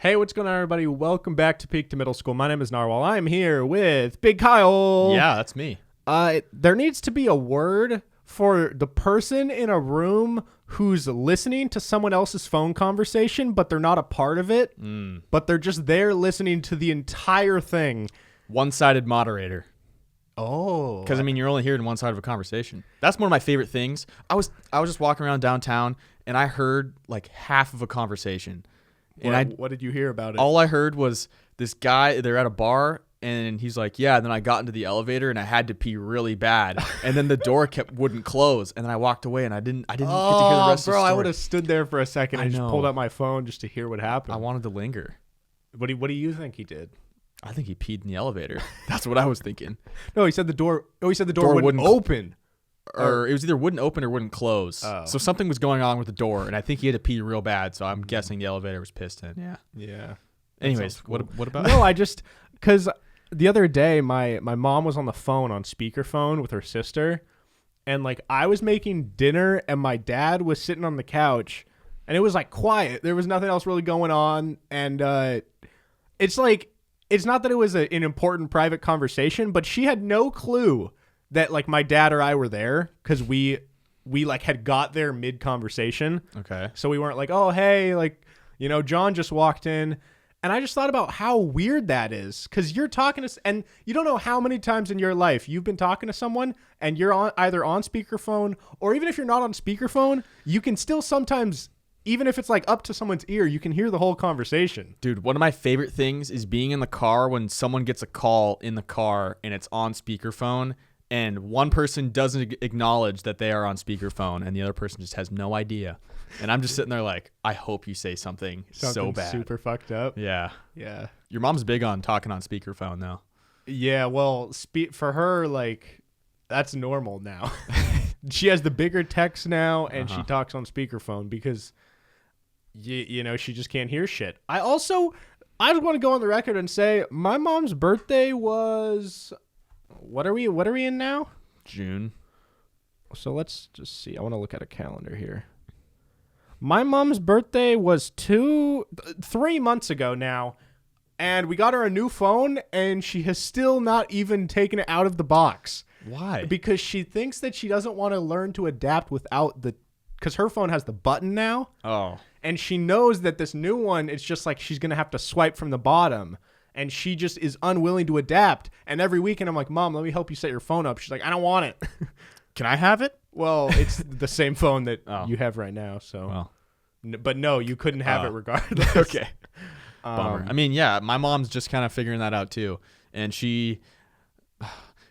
Hey, what's going on, everybody? Welcome back to Peak to Middle School. My name is Narwhal. I'm here with Big Kyle. Yeah, that's me. There needs to be a word for the person in a room who's listening to someone else's phone conversation, but they're not a part of it, but they're just there listening to the entire thing. One-sided moderator. Oh. Because, I mean, you're only hearing one side of a conversation. That's one of my favorite things. I was just walking around downtown, and I heard, like, half of a conversation. And what did you hear about it? All I heard was this guy, they're at a bar, and he's like, yeah, and then I got into the elevator, and I had to pee really bad. And then the door wouldn't close, and then I walked away, and I didn't get to hear the rest of the story. I would have stood there for a second and just pulled out my phone just to hear what happened. I wanted to linger. What do you think he did? I think he peed in the elevator. That's what I was thinking. No, he said the door wouldn't open. Or it was either wouldn't open or wouldn't close. Oh. So something was going on with the door, and I think he had to pee real bad, so I'm guessing the elevator was pissed in. Yeah. Yeah. Anyways, cool. what about No, because the other day my mom was on the phone on speakerphone with her sister, and like I was making dinner and my dad was sitting on the couch, and it was like quiet. There was nothing else really going on, and it's like it's not that it was an important private conversation, but she had no clue that like my dad or I were there because we like had got there mid conversation. Okay. So we weren't like, oh, hey, like, John just walked in. And I just thought about how weird that is because you're talking to, and you don't know how many times in your life you've been talking to someone and you're either on speakerphone, or even if you're not on speakerphone, you can still sometimes, even if it's like up to someone's ear, you can hear the whole conversation. Dude, one of my favorite things is being in the car when someone gets a call in the car and it's on speakerphone. And one person doesn't acknowledge that they are on speakerphone, and the other person just has no idea. And I'm just sitting there like, I hope you say something so bad. Super fucked up. Yeah. Yeah. Your mom's big on talking on speakerphone, though. Yeah, well, for her, like, that's normal now. She has the bigger text now, and she talks on speakerphone because, she just can't hear shit. I just want to go on the record and say my mom's birthday was... What are we in now? June. So let's just see. I want to look at a calendar here. My mom's birthday was 3 months ago now, and we got her a new phone, and she has still not even taken it out of the box. Why? Because she thinks that she doesn't want to learn to adapt without because her phone has the button now. Oh. And she knows that this new one, it's just like she's going to have to swipe from the bottom. And she just is unwilling to adapt. And every weekend I'm like, Mom, let me help you set your phone up. She's like, I don't want it. Can I have it? Well, it's the same phone that you have right now. So, but no, you couldn't have it regardless. Okay. Bummer. I mean, yeah, my mom's just kind of figuring that out too. And she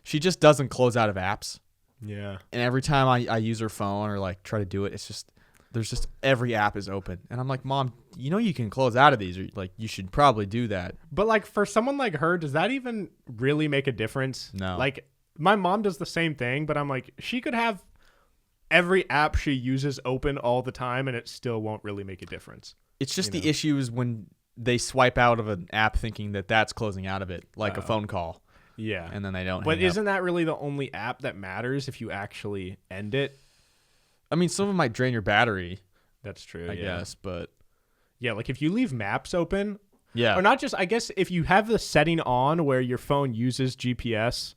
just doesn't close out of apps. Yeah. And every time I use her phone or like try to do it, it's just... There's just every app is open. And I'm like, Mom, you can close out of these. Or like, you should probably do that. But like for someone like her, does that even really make a difference? No. Like my mom does the same thing, but I'm like, she could have every app she uses open all the time and it still won't really make a difference. It's just the issue is when they swipe out of an app thinking that that's closing out of it, like a phone call. Yeah. And then they don't. But isn't that really the only app that matters if you actually end it? I mean, some of them might drain your battery. That's true, I guess, but... Yeah, like if you leave maps open... Yeah. Or not just... I guess if you have the setting on where your phone uses GPS,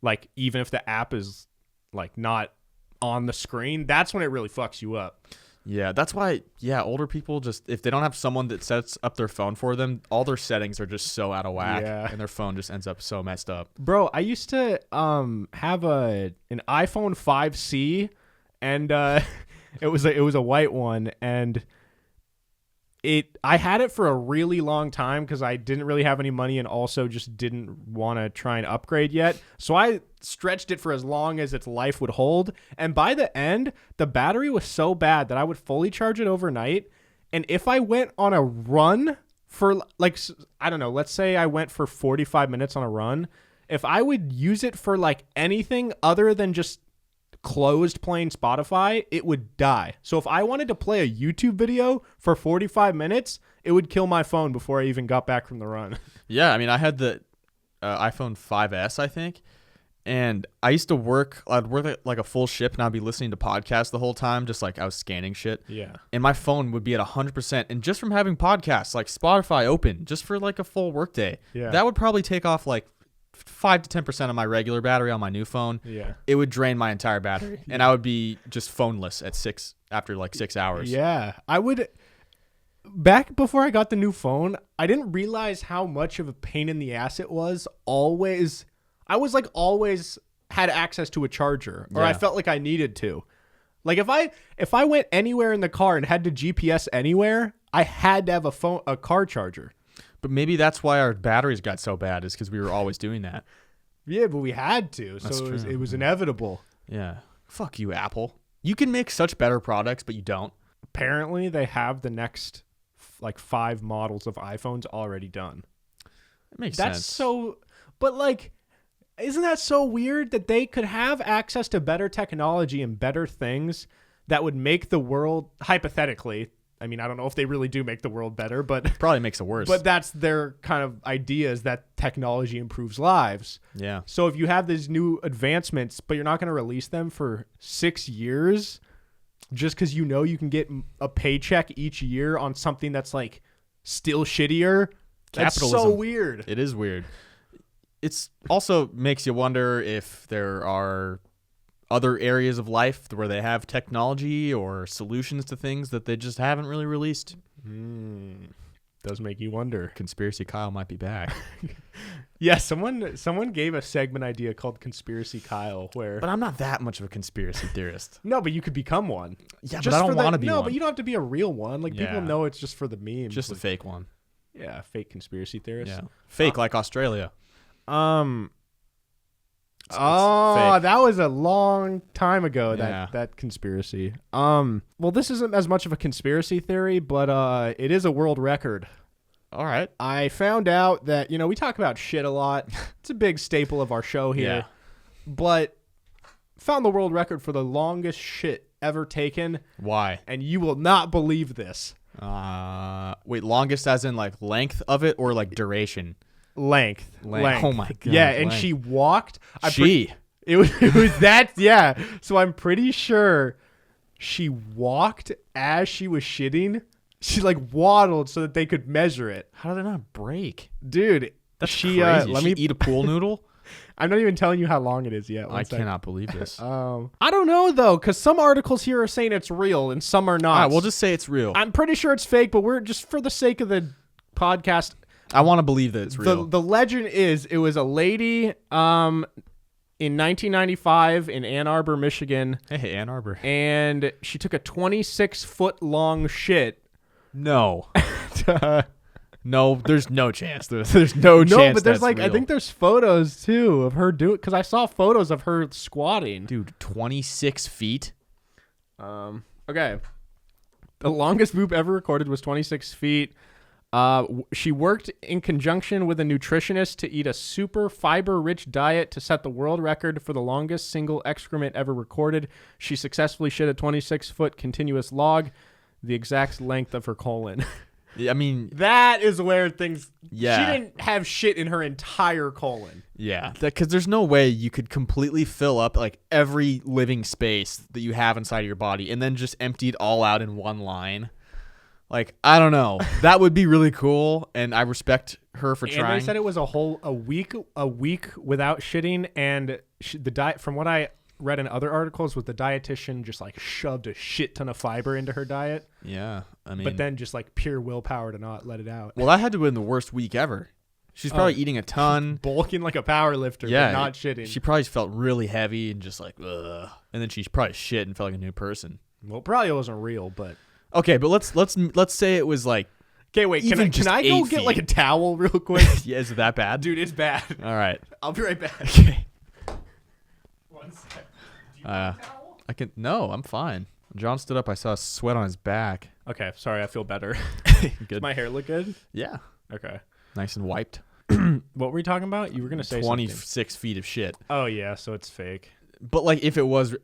like even if the app is like not on the screen, that's when it really fucks you up. Yeah, that's why, older people just... If they don't have someone that sets up their phone for them, all their settings are just so out of whack. Yeah. And their phone just ends up so messed up. Bro, I used to have an iPhone 5C... And it was a white one, and I had it for a really long time because I didn't really have any money and also just didn't want to try and upgrade yet. So I stretched it for as long as its life would hold. And by the end, the battery was so bad that I would fully charge it overnight. And if I went on a run for like, I don't know, let's say I went for 45 minutes on a run. If I would use it for like anything other than just closed playing Spotify, it would die. So if I wanted to play a YouTube video for 45 minutes, it would kill my phone before I even got back from the run. Yeah, I mean, I had the iPhone 5S, I think, And I'd work at like a full shift and I'd be listening to podcasts the whole time, just like I was scanning shit. Yeah. And my phone would be at 100%. And just from having podcasts like Spotify open, just for like a full work day, that would probably take off like 5 to 10% of my regular battery on my new phone. Yeah. It would drain my entire battery. And I would be just phoneless after like 6 hours. Yeah. Back before I got the new phone, I didn't realize how much of a pain in the ass it was. I was like always had access to a charger, or I felt like I needed to. Like if I went anywhere in the car and had to GPS anywhere, I had to have a car charger. But maybe that's why our batteries got so bad, is because we were always doing that. Yeah, but we had to, so it was inevitable. Yeah. Fuck you, Apple. You can make such better products, but you don't. Apparently, they have the next like 5 models of iPhones already done. It makes sense. That's so, but like, isn't that so weird that they could have access to better technology and better things that would make the world, hypothetically, I mean, I don't know if they really do make the world better, but probably makes it worse. But that's their kind of idea, is that technology improves lives. Yeah. So if you have these new advancements, but you're not going to release them for 6 years, just because you know you can get a paycheck each year on something that's like still shittier, capitalism. That's so weird. It is weird. It's also makes you wonder if there are other areas of life where they have technology or solutions to things that they just haven't really released. Does make you wonder. Conspiracy Kyle might be back. Yeah, someone gave a segment idea called Conspiracy Kyle, where. But I'm not that much of a conspiracy theorist. No, but you could become one. Yeah, but I don't want to be one. No, but you don't have to be a real one. Like people know it's just for the memes. Just a fake one. Yeah, fake conspiracy theorist. Yeah, fake like Australia. It's fake. That was a long time ago. That conspiracy. Well, this isn't as much of a conspiracy theory, but it is a world record. All right. I found out that we talk about shit a lot. It's a big staple of our show here. Yeah. But found the world record for the longest shit ever taken. Why? And you will not believe this. Wait, longest as in like length of it or like duration? Length. Oh my god. Yeah, and she walked. It was that. Yeah. So I'm pretty sure she walked as she was shitting. She like waddled so that they could measure it. How did it not break? Dude, that's crazy. Let me eat a pool noodle. I'm not even telling you how long it is yet. I cannot believe this. I don't know though, because some articles here are saying it's real and some are not. All right, we'll just say it's real. I'm pretty sure it's fake, but we're just for the sake of the podcast. I want to believe that it's real. The legend is it was a lady in 1995 in Ann Arbor, Michigan. Hey, Ann Arbor. And she took a 26-foot long shit. No. No, there's no chance. There's no chance. No, but there's that's real. I think there's photos too of her doing, because I saw photos of her squatting. Dude, 26 feet? Okay. The longest poop ever recorded was 26 feet. She worked in conjunction with a nutritionist to eat a super fiber-rich diet to set the world record for the longest single excrement ever recorded. She successfully shit a 26-foot continuous log, the exact length of her colon. I mean, that is where things. Yeah. She didn't have shit in her entire colon. Yeah, because there's no way you could completely fill up like every living space that you have inside of your body and then just empty it all out in one line. Like, I don't know. That would be really cool, and I respect her for trying. And they said it was a week without shitting, and the diet, from what I read in other articles, was the dietitian just like shoved a shit ton of fiber into her diet. Yeah, I mean, but then just like pure willpower to not let it out. Well, that had to have been the worst week ever. She's probably eating a ton, bulking like a power lifter, but not shitting. She probably felt really heavy and just like, ugh. And then she probably shit and felt like a new person. Well, it probably wasn't real, but okay. But let's say it was like. Okay, wait. Can I go get like a towel real quick? Yeah, is it that bad, dude? It's bad. All right, I'll be right back. Okay. 1 sec. I can. No, I'm fine. John stood up. I saw sweat on his back. Okay, sorry. I feel better. Good. Does my hair look good? Yeah. Okay. Nice and wiped. What were you talking about? You were gonna say 26 feet of shit. Oh yeah, so it's fake. But like, if it was,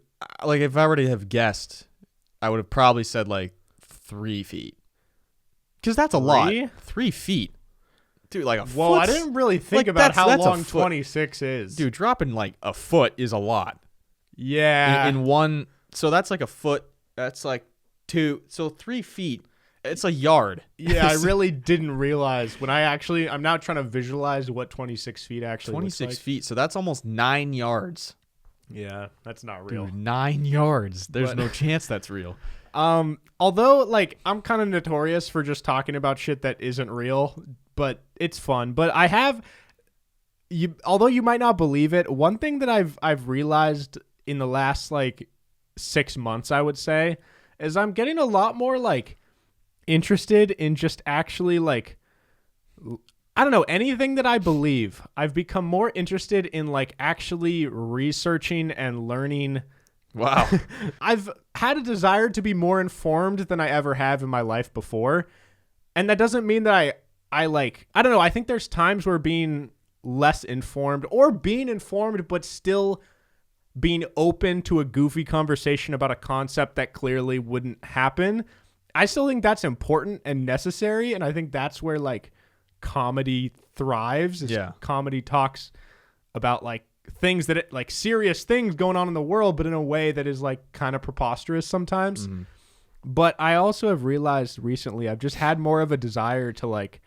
like, if I were to have guessed, I would have probably said like 3 feet. Because that's a lot. 3 feet. Dude, like a Whoa, I didn't really think like, about how that's a long foot. 26 is. Dude, dropping like a foot is a lot. Yeah. In one, so that's like a foot. That's like 3 feet. It's a yard. Yeah, I really didn't realize when I'm now trying to visualize what 26 feet actually 26 looks like. feet. So that's almost 9 yards. Yeah, that's not real. Dude, 9 yards. There's no chance that's real. Although, like, I'm kind of notorious for just talking about shit that isn't real, but it's fun. But I have, although you might not believe it, one thing that I've realized in the last like 6 months, I would say, is I'm getting a lot more like interested in just actually like, I don't know, anything that I believe. I've become more interested in like actually researching and learning. Wow. I've had a desire to be more informed than I ever have in my life before. And that doesn't mean that I don't know, I think there's times where being less informed or being informed but still being open to a goofy conversation about a concept that clearly wouldn't happen. I still think that's important and necessary, and I think that's where like comedy thrives. Yeah. Comedy talks about like things that like serious things going on in the world, but in a way that is like kind of preposterous sometimes. Mm-hmm. But I also have realized recently I've just had more of a desire to like,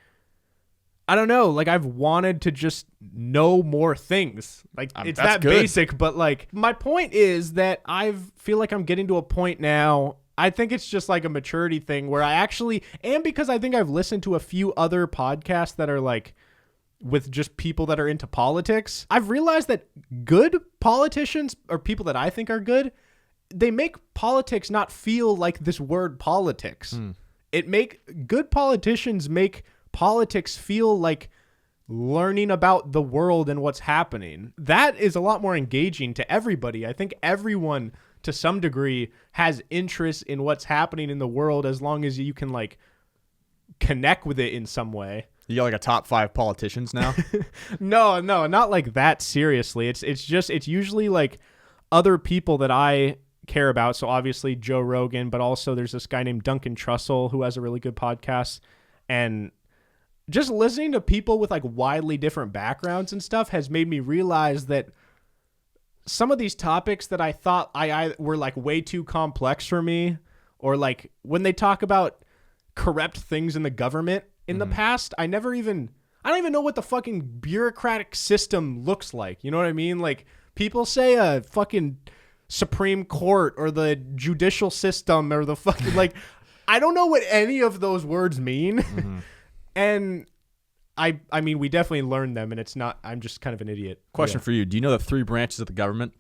I don't know, like I've wanted to just know more things. Like it's that good. basic, but like my point is that I feel like I'm getting to a point now. I think it's just like a maturity thing where I actually, and because I think I've listened to a few other podcasts that are like with just people that are into politics, I've realized that good politicians or people that I think are good, they make politics not feel like this word politics. Good politicians make politics feel like learning about the world and what's happening. That is a lot more engaging to everybody. I think everyone to some degree has interest in what's happening in the world as long as you can like connect with it in some way. You got like a top 5 politicians now? No, not like that seriously. It's usually like other people that I care about. So obviously Joe Rogan, but also there's this guy named Duncan Trussell who has a really good podcast. And just listening to people with like widely different backgrounds and stuff has made me realize that some of these topics that I thought I were like way too complex for me, or like when they talk about corrupt things in the government in the past, I don't even know what the fucking bureaucratic system looks like. You know what I mean? Like people say a fucking Supreme Court or the judicial system or the fucking like, I don't know what any of those words mean. And I mean, we definitely learned them, and it's not, I'm just kind of an idiot. Question for you. Do you know the 3 branches of the government?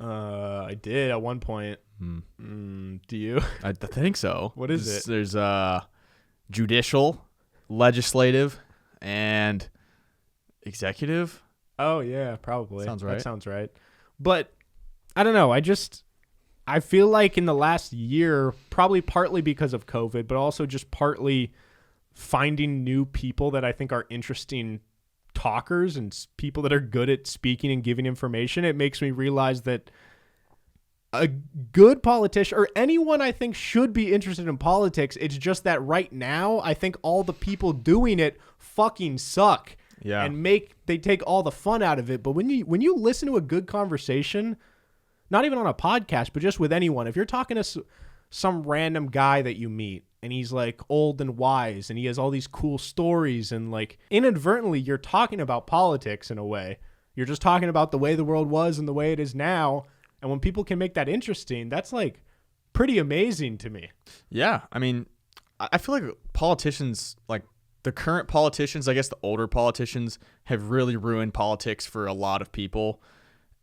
I did at one point. Do you? I think so. What is it? There's judicial, legislative, and executive. Oh, yeah, probably. Sounds right. That sounds right. But I don't know. I feel like in the last year, probably partly because of COVID, but also just partly finding new people that I think are interesting talkers and people that are good at speaking and giving information, it makes me realize that a good politician or anyone I think should be interested in politics. It's just that right now, I think all the people doing it fucking suck. Yeah. And they take all the fun out of it. But when you listen to a good conversation, not even on a podcast, but just with anyone, if you're talking to some random guy that you meet and he's like old and wise and he has all these cool stories and like inadvertently you're talking about politics in a way. You're just talking about the way the world was and the way it is now. And when people can make that interesting, that's like pretty amazing to me. Yeah. I mean, I feel like politicians, like the current politicians, I guess the older politicians, have really ruined politics for a lot of people.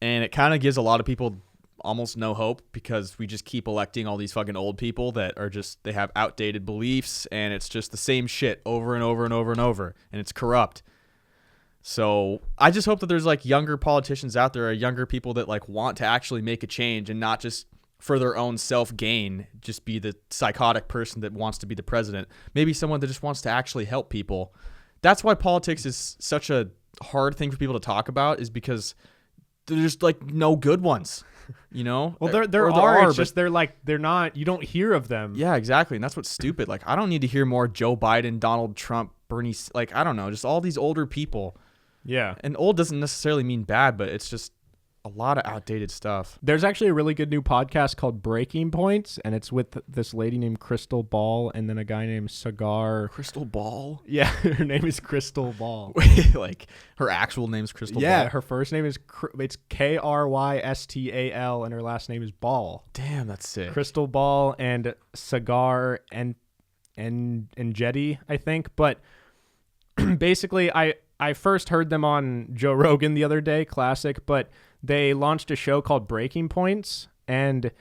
And it kind of gives a lot of people almost no hope because we just keep electing all these fucking old people that are just, they have outdated beliefs and it's just the same shit over and over and over and over. And it's corrupt. So I just hope that there's like younger politicians out there, or younger people that like want to actually make a change and not just for their own self-gain, just be the psychotic person that wants to be the president. Maybe someone that just wants to actually help people. That's why politics is such a hard thing for people to talk about, is because there's like no good ones, you know? Well, there are, it's just they're not, you don't hear of them. Yeah, exactly. And that's what's stupid. Like, I don't need to hear more Joe Biden, Donald Trump, like, I don't know, just all these older people. Yeah. And old doesn't necessarily mean bad, but it's just a lot of outdated stuff. There's actually a really good new podcast called Breaking Points, and it's with this lady named Crystal Ball and then a guy named Cigar. Crystal Ball? Yeah, her name is Crystal Ball. Like, her actual name's Crystal Ball? Yeah, her first name is, it's Krystal, and her last name is Ball. Damn, that's sick. Crystal Ball and Cigar and Jetty, I think. But basically, I first heard them on Joe Rogan the other day, classic, but they launched a show called Breaking Points, and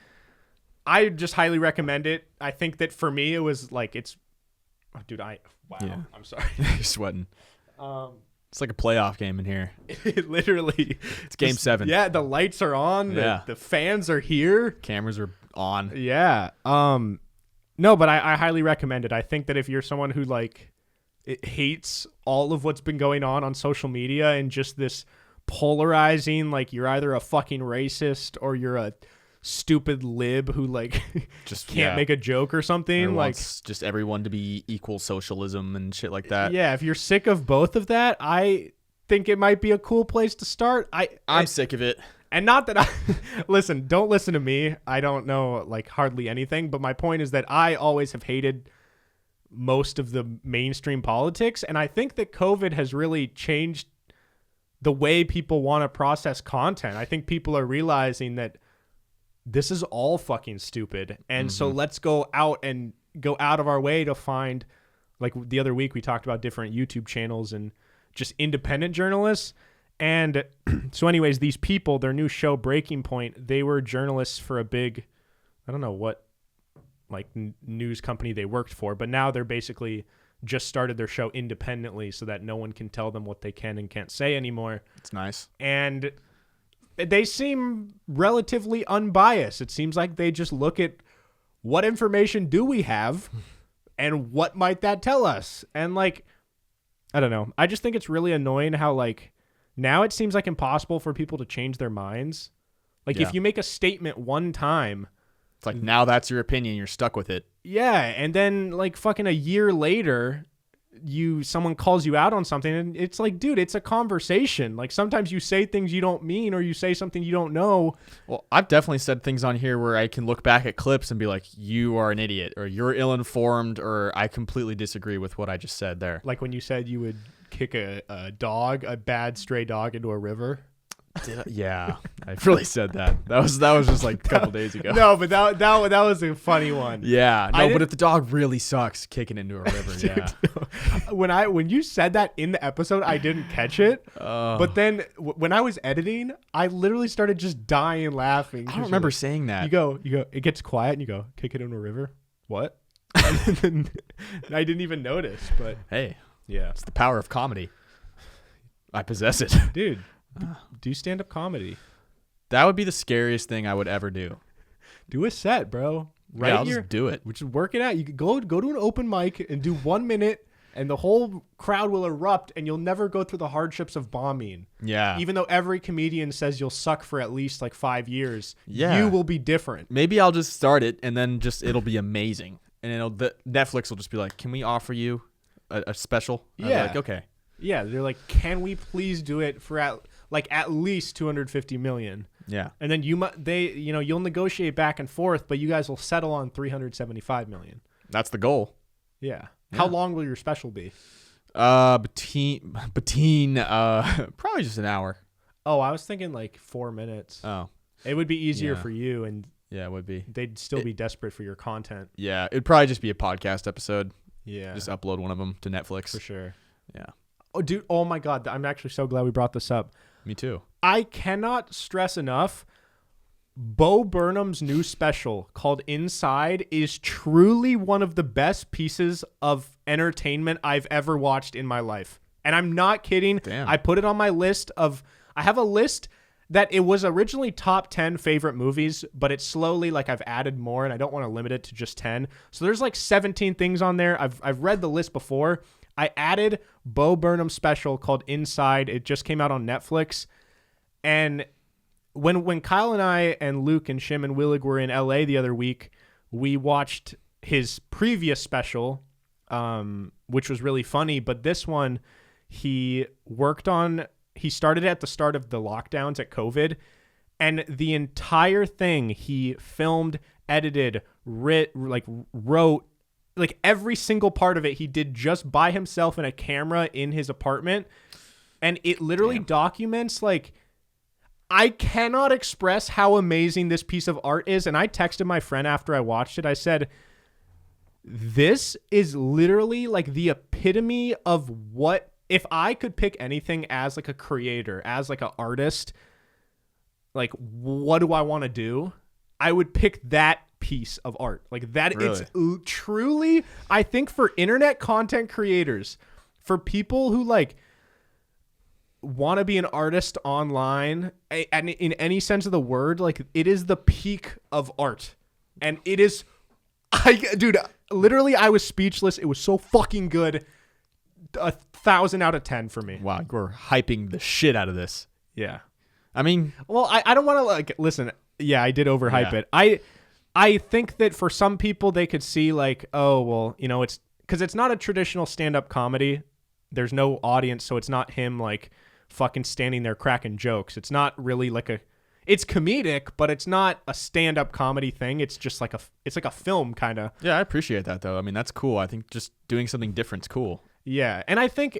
I just highly recommend it. I think that for me, it was like, wow, yeah. I'm sorry. You're sweating. It's like a playoff game in here. Literally. It's game 7. Yeah, the lights are on. Yeah. The fans are here. Cameras are on. Yeah. No, but I highly recommend it. I think that if you're someone who like it hates all of what's been going on social media and just this polarizing, like you're either a fucking racist or you're a stupid lib who like just can't make a joke or something, like wants just everyone to be equal socialism and shit like that. Yeah, if you're sick of both of that, I think it might be a cool place to start. I'm sick of it. And not that don't listen to me. I don't know like hardly anything, but my point is that I always have hated most of the mainstream politics, and I think that COVID has really changed the way people want to process content. I think people are realizing that this is all fucking stupid. And so let's go out of our way to find, like the other week we talked about different YouTube channels and just independent journalists. And so anyways, these people, their new show Breaking Point, they were journalists for a big, I don't know what like news company they worked for, but now they're basically just started their show independently so that no one can tell them what they can and can't say anymore. It's nice. And they seem relatively unbiased. It seems like they just look at what information do we have and what might that tell us? And like, I don't know. I just think it's really annoying how like now it seems like impossible for people to change their minds. Like if you make a statement one time, it's like now that's your opinion. You're stuck with it. Yeah, and then like fucking a year later, someone calls you out on something, and it's like, dude, it's a conversation. Like sometimes you say things you don't mean, or you say something you don't know. Well, I've definitely said things on here where I can look back at clips and be like, you are an idiot, or you're ill-informed, or I completely disagree with what I just said there. Like when you said you would kick a bad stray dog into a river. Yeah, I really said that. That was just like a couple days ago. No, but that was a funny one. Yeah, no, but if the dog really sucks, kicking into a river. Dude, yeah. No. When you said that in the episode, I didn't catch it. But then when I was editing, I literally started just dying laughing. I don't remember saying that. You go. It gets quiet, and you go, kick it into a river. What? And then I didn't even notice. But hey, yeah, it's the power of comedy. I possess it, dude. Do stand-up comedy. That would be the scariest thing I would ever do. Do a set, bro. I'll just do it. Which is work it out. You could go to an open mic and do 1 minute, and the whole crowd will erupt, and you'll never go through the hardships of bombing. Yeah. Even though every comedian says you'll suck for at least like 5 years, yeah, you will be different. Maybe I'll just start it, and then it'll be amazing, and Netflix will just be like, "Can we offer you a special?" And yeah. I'll be like, okay. Yeah, they're like, "Can we please do it for at least 250 million?" Yeah. And then you'll negotiate back and forth, but you guys will settle on 375 million. That's the goal. Yeah. How long will your special be? Between probably just an hour. Oh, I was thinking like 4 minutes. Oh. It would be easier for you, and yeah, it would be. They'd still be desperate for your content. Yeah, it'd probably just be a podcast episode. Yeah. Just upload one of them to Netflix. For sure. Yeah. Oh, dude. Oh, my God. I'm actually so glad we brought this up. Me too. I cannot stress enough, Bo Burnham's new special called Inside is truly one of the best pieces of entertainment I've ever watched in my life. And I'm not kidding. Damn. I put it on my list I have a list that it was originally top 10 favorite movies, but it's slowly like I've added more, and I don't want to limit it to just 10. So there's like 17 things on there. I've read the list before. I added Bo Burnham's special called Inside. It just came out on Netflix. And when Kyle and I and Luke and Shim and Willig were in LA the other week, we watched his previous special, which was really funny. But this one, he started at the start of the lockdowns at COVID, and the entire thing he filmed, edited, wrote, like every single part of it he did just by himself in a camera in his apartment. And it literally documents, like, I cannot express how amazing this piece of art is. And I texted my friend after I watched it. I said, this is literally like the epitome of what, if I could pick anything as like a creator, as like an artist, like what do I want to do? I would pick that piece of art. Like that. Really? It's truly, I think, for internet content creators, for people who like want to be an artist online, and in any sense of the word, like it is the peak of art. And it is, dude, literally I was speechless. It was so fucking good. 1,000 out of 10 for me. Wow, we're hyping the shit out of this. Yeah. I mean, well, I don't want to like, listen. Yeah, I did overhype it. I think that for some people they could see like, oh, well, you know, it's because it's not a traditional stand-up comedy. There's no audience, so it's not him like fucking standing there cracking jokes. It's not really like it's comedic, but it's not a stand-up comedy thing. It's just like it's like a film kind of. Yeah, I appreciate that though. I mean, that's cool. I think just doing something different's cool. Yeah, and I think,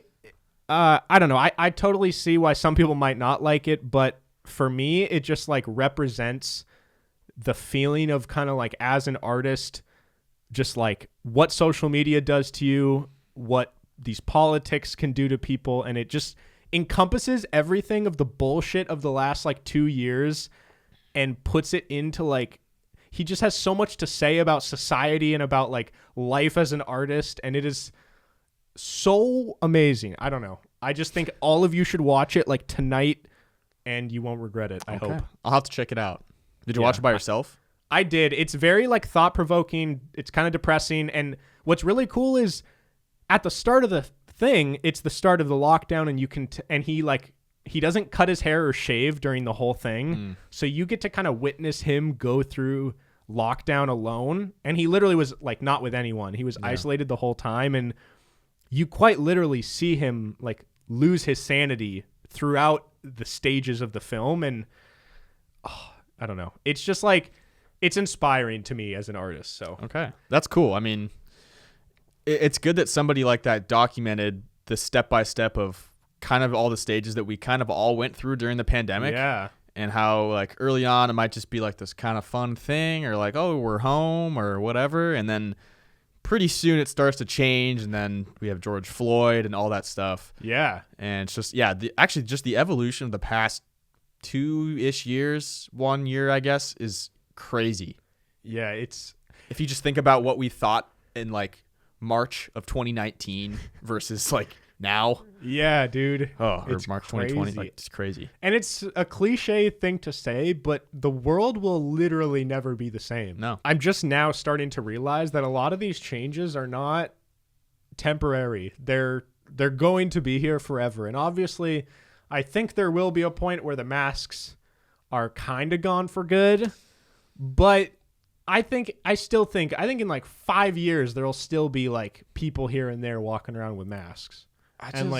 I don't know. I totally see why some people might not like it, but for me, it just like represents the feeling of kind of like as an artist, just like what social media does to you, what these politics can do to people, and it just encompasses everything of the bullshit of the last like 2 years and puts it into like, he just has so much to say about society and about like life as an artist, and it is so amazing. I don't know. I just think all of you should watch it like tonight, and you won't regret it. I hope. I'll have to check it out. Did you watch it by yourself? I did. It's very like thought-provoking. It's kind of depressing. And what's really cool is at the start of the thing, it's the start of the lockdown, and you can and he doesn't cut his hair or shave during the whole thing. So you get to kind of witness him go through lockdown alone. And he literally was like not with anyone. He was isolated the whole time, and you quite literally see him like lose his sanity throughout the stages of the film. And I don't know. It's just like, it's inspiring to me as an artist. So, okay. That's cool. I mean, it's good that somebody like that documented the step-by-step of kind of all the stages that we kind of all went through during the pandemic. Yeah. And how like early on it might just be like this kind of fun thing, or like, oh, we're home or whatever. And then pretty soon it starts to change, and then we have George Floyd and all that stuff. Yeah. And it's just, actually just the evolution of the past 2-ish years, 1 year, I guess, is crazy. Yeah, it's, if you just think about what we thought in like March of 2019 versus like now. Yeah, dude. Oh, or it's March crazy. 2020. Like, it's crazy. And it's a cliche thing to say, but the world will literally never be the same. No. I'm just now starting to realize that a lot of these changes are not temporary. They're going to be here forever. And obviously, I think there will be a point where the masks are kind of gone for good, but I think in like 5 years, there'll still be like people here and there walking around with masks. And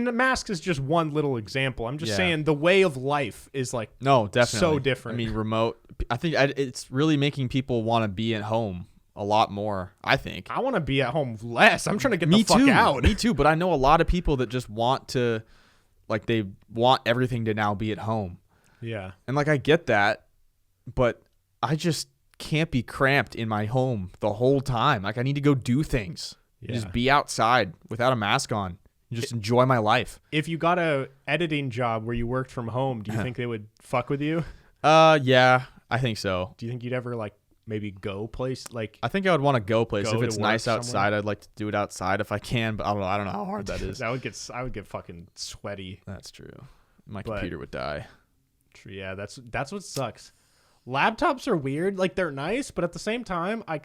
the mask is just one little example. I'm just saying the way of life is like, no, definitely so different. I mean, remote, I think it's really making people want to be at home a lot more, I think. I want to be at home less. I'm trying to get the fuck out. Me too, but I know a lot of people that just want to, like, they want everything to now be at home. Yeah. And, like, I get that, but I just can't be cramped in my home the whole time. Like, I need to go do things. Yeah. Just be outside without a mask on. Just enjoy my life. If you got a editing job where you worked from home, do you think they would fuck with you? Yeah, I think so. Do you think you'd ever, like, maybe go place? Like, I think I would want to go place. If it's nice outside, somewhere. I'd like to do it outside if I can, but I don't know how hard that is. I would get fucking sweaty. That's true. My computer would die. Yeah, that's what sucks. Laptops are weird. Like, they're nice, but at the same time, I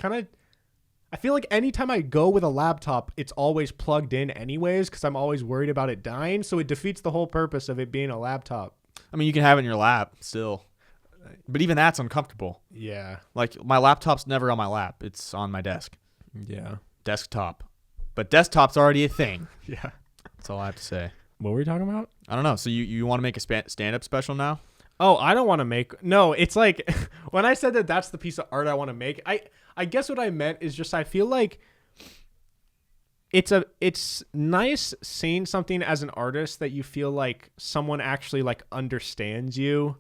feel like anytime I go with a laptop, it's always plugged in anyways, because I'm always worried about it dying. So it defeats the whole purpose of it being a laptop. I mean, you can have it in your lap still, but even that's uncomfortable. Yeah. Like, my laptop's never on my lap. It's on my desk. Yeah. desktop. But desktop's already a thing. Yeah. That's all I have to say. What were we talking about? I don't know. So you want to make a stand-up special now? Oh, I don't want to make. No, it's like when I said that that's the piece of art I want to make. I guess what I meant is just I feel like it's nice seeing something as an artist that you feel like someone actually like understands you.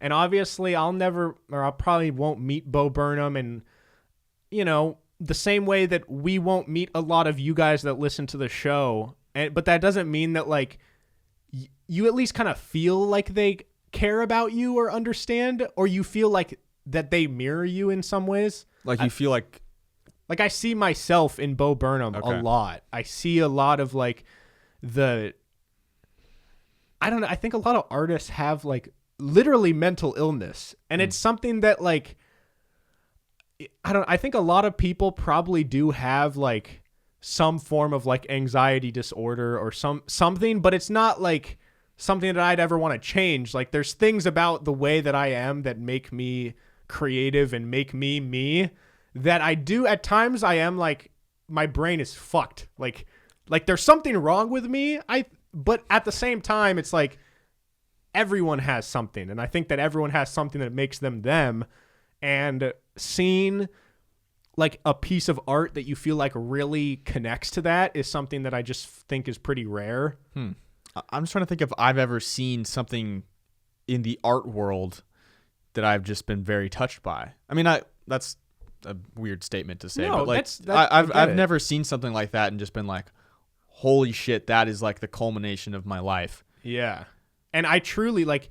And obviously I probably won't meet Bo Burnham, and you know, the same way that we won't meet a lot of you guys that listen to the show. But that doesn't mean that like you at least kind of feel like they care about you or understand, or you feel like that they mirror you in some ways. Like you feel like I see myself in Bo Burnham a lot. I see a lot of like I don't know. I think a lot of artists have like literally mental illness, and it's something that like, I think a lot of people probably do have like some form of like anxiety disorder or something, but it's not like something that I'd ever want to change. Like there's things about the way that I am that make me creative and make me me that I do at times. I am like, my brain is fucked. Like there's something wrong with me. But at the same time, it's like everyone has something. And I think that everyone has something that makes them them. And seeing like a piece of art that you feel like really connects to that is something that I just think is pretty rare. I'm just trying to think if I've ever seen something in the art world that I've just been very touched by. I mean, that's a weird statement to say, No, but like I've never seen something like that and just been like, holy shit, that is like the culmination of my life. Yeah. And I truly like,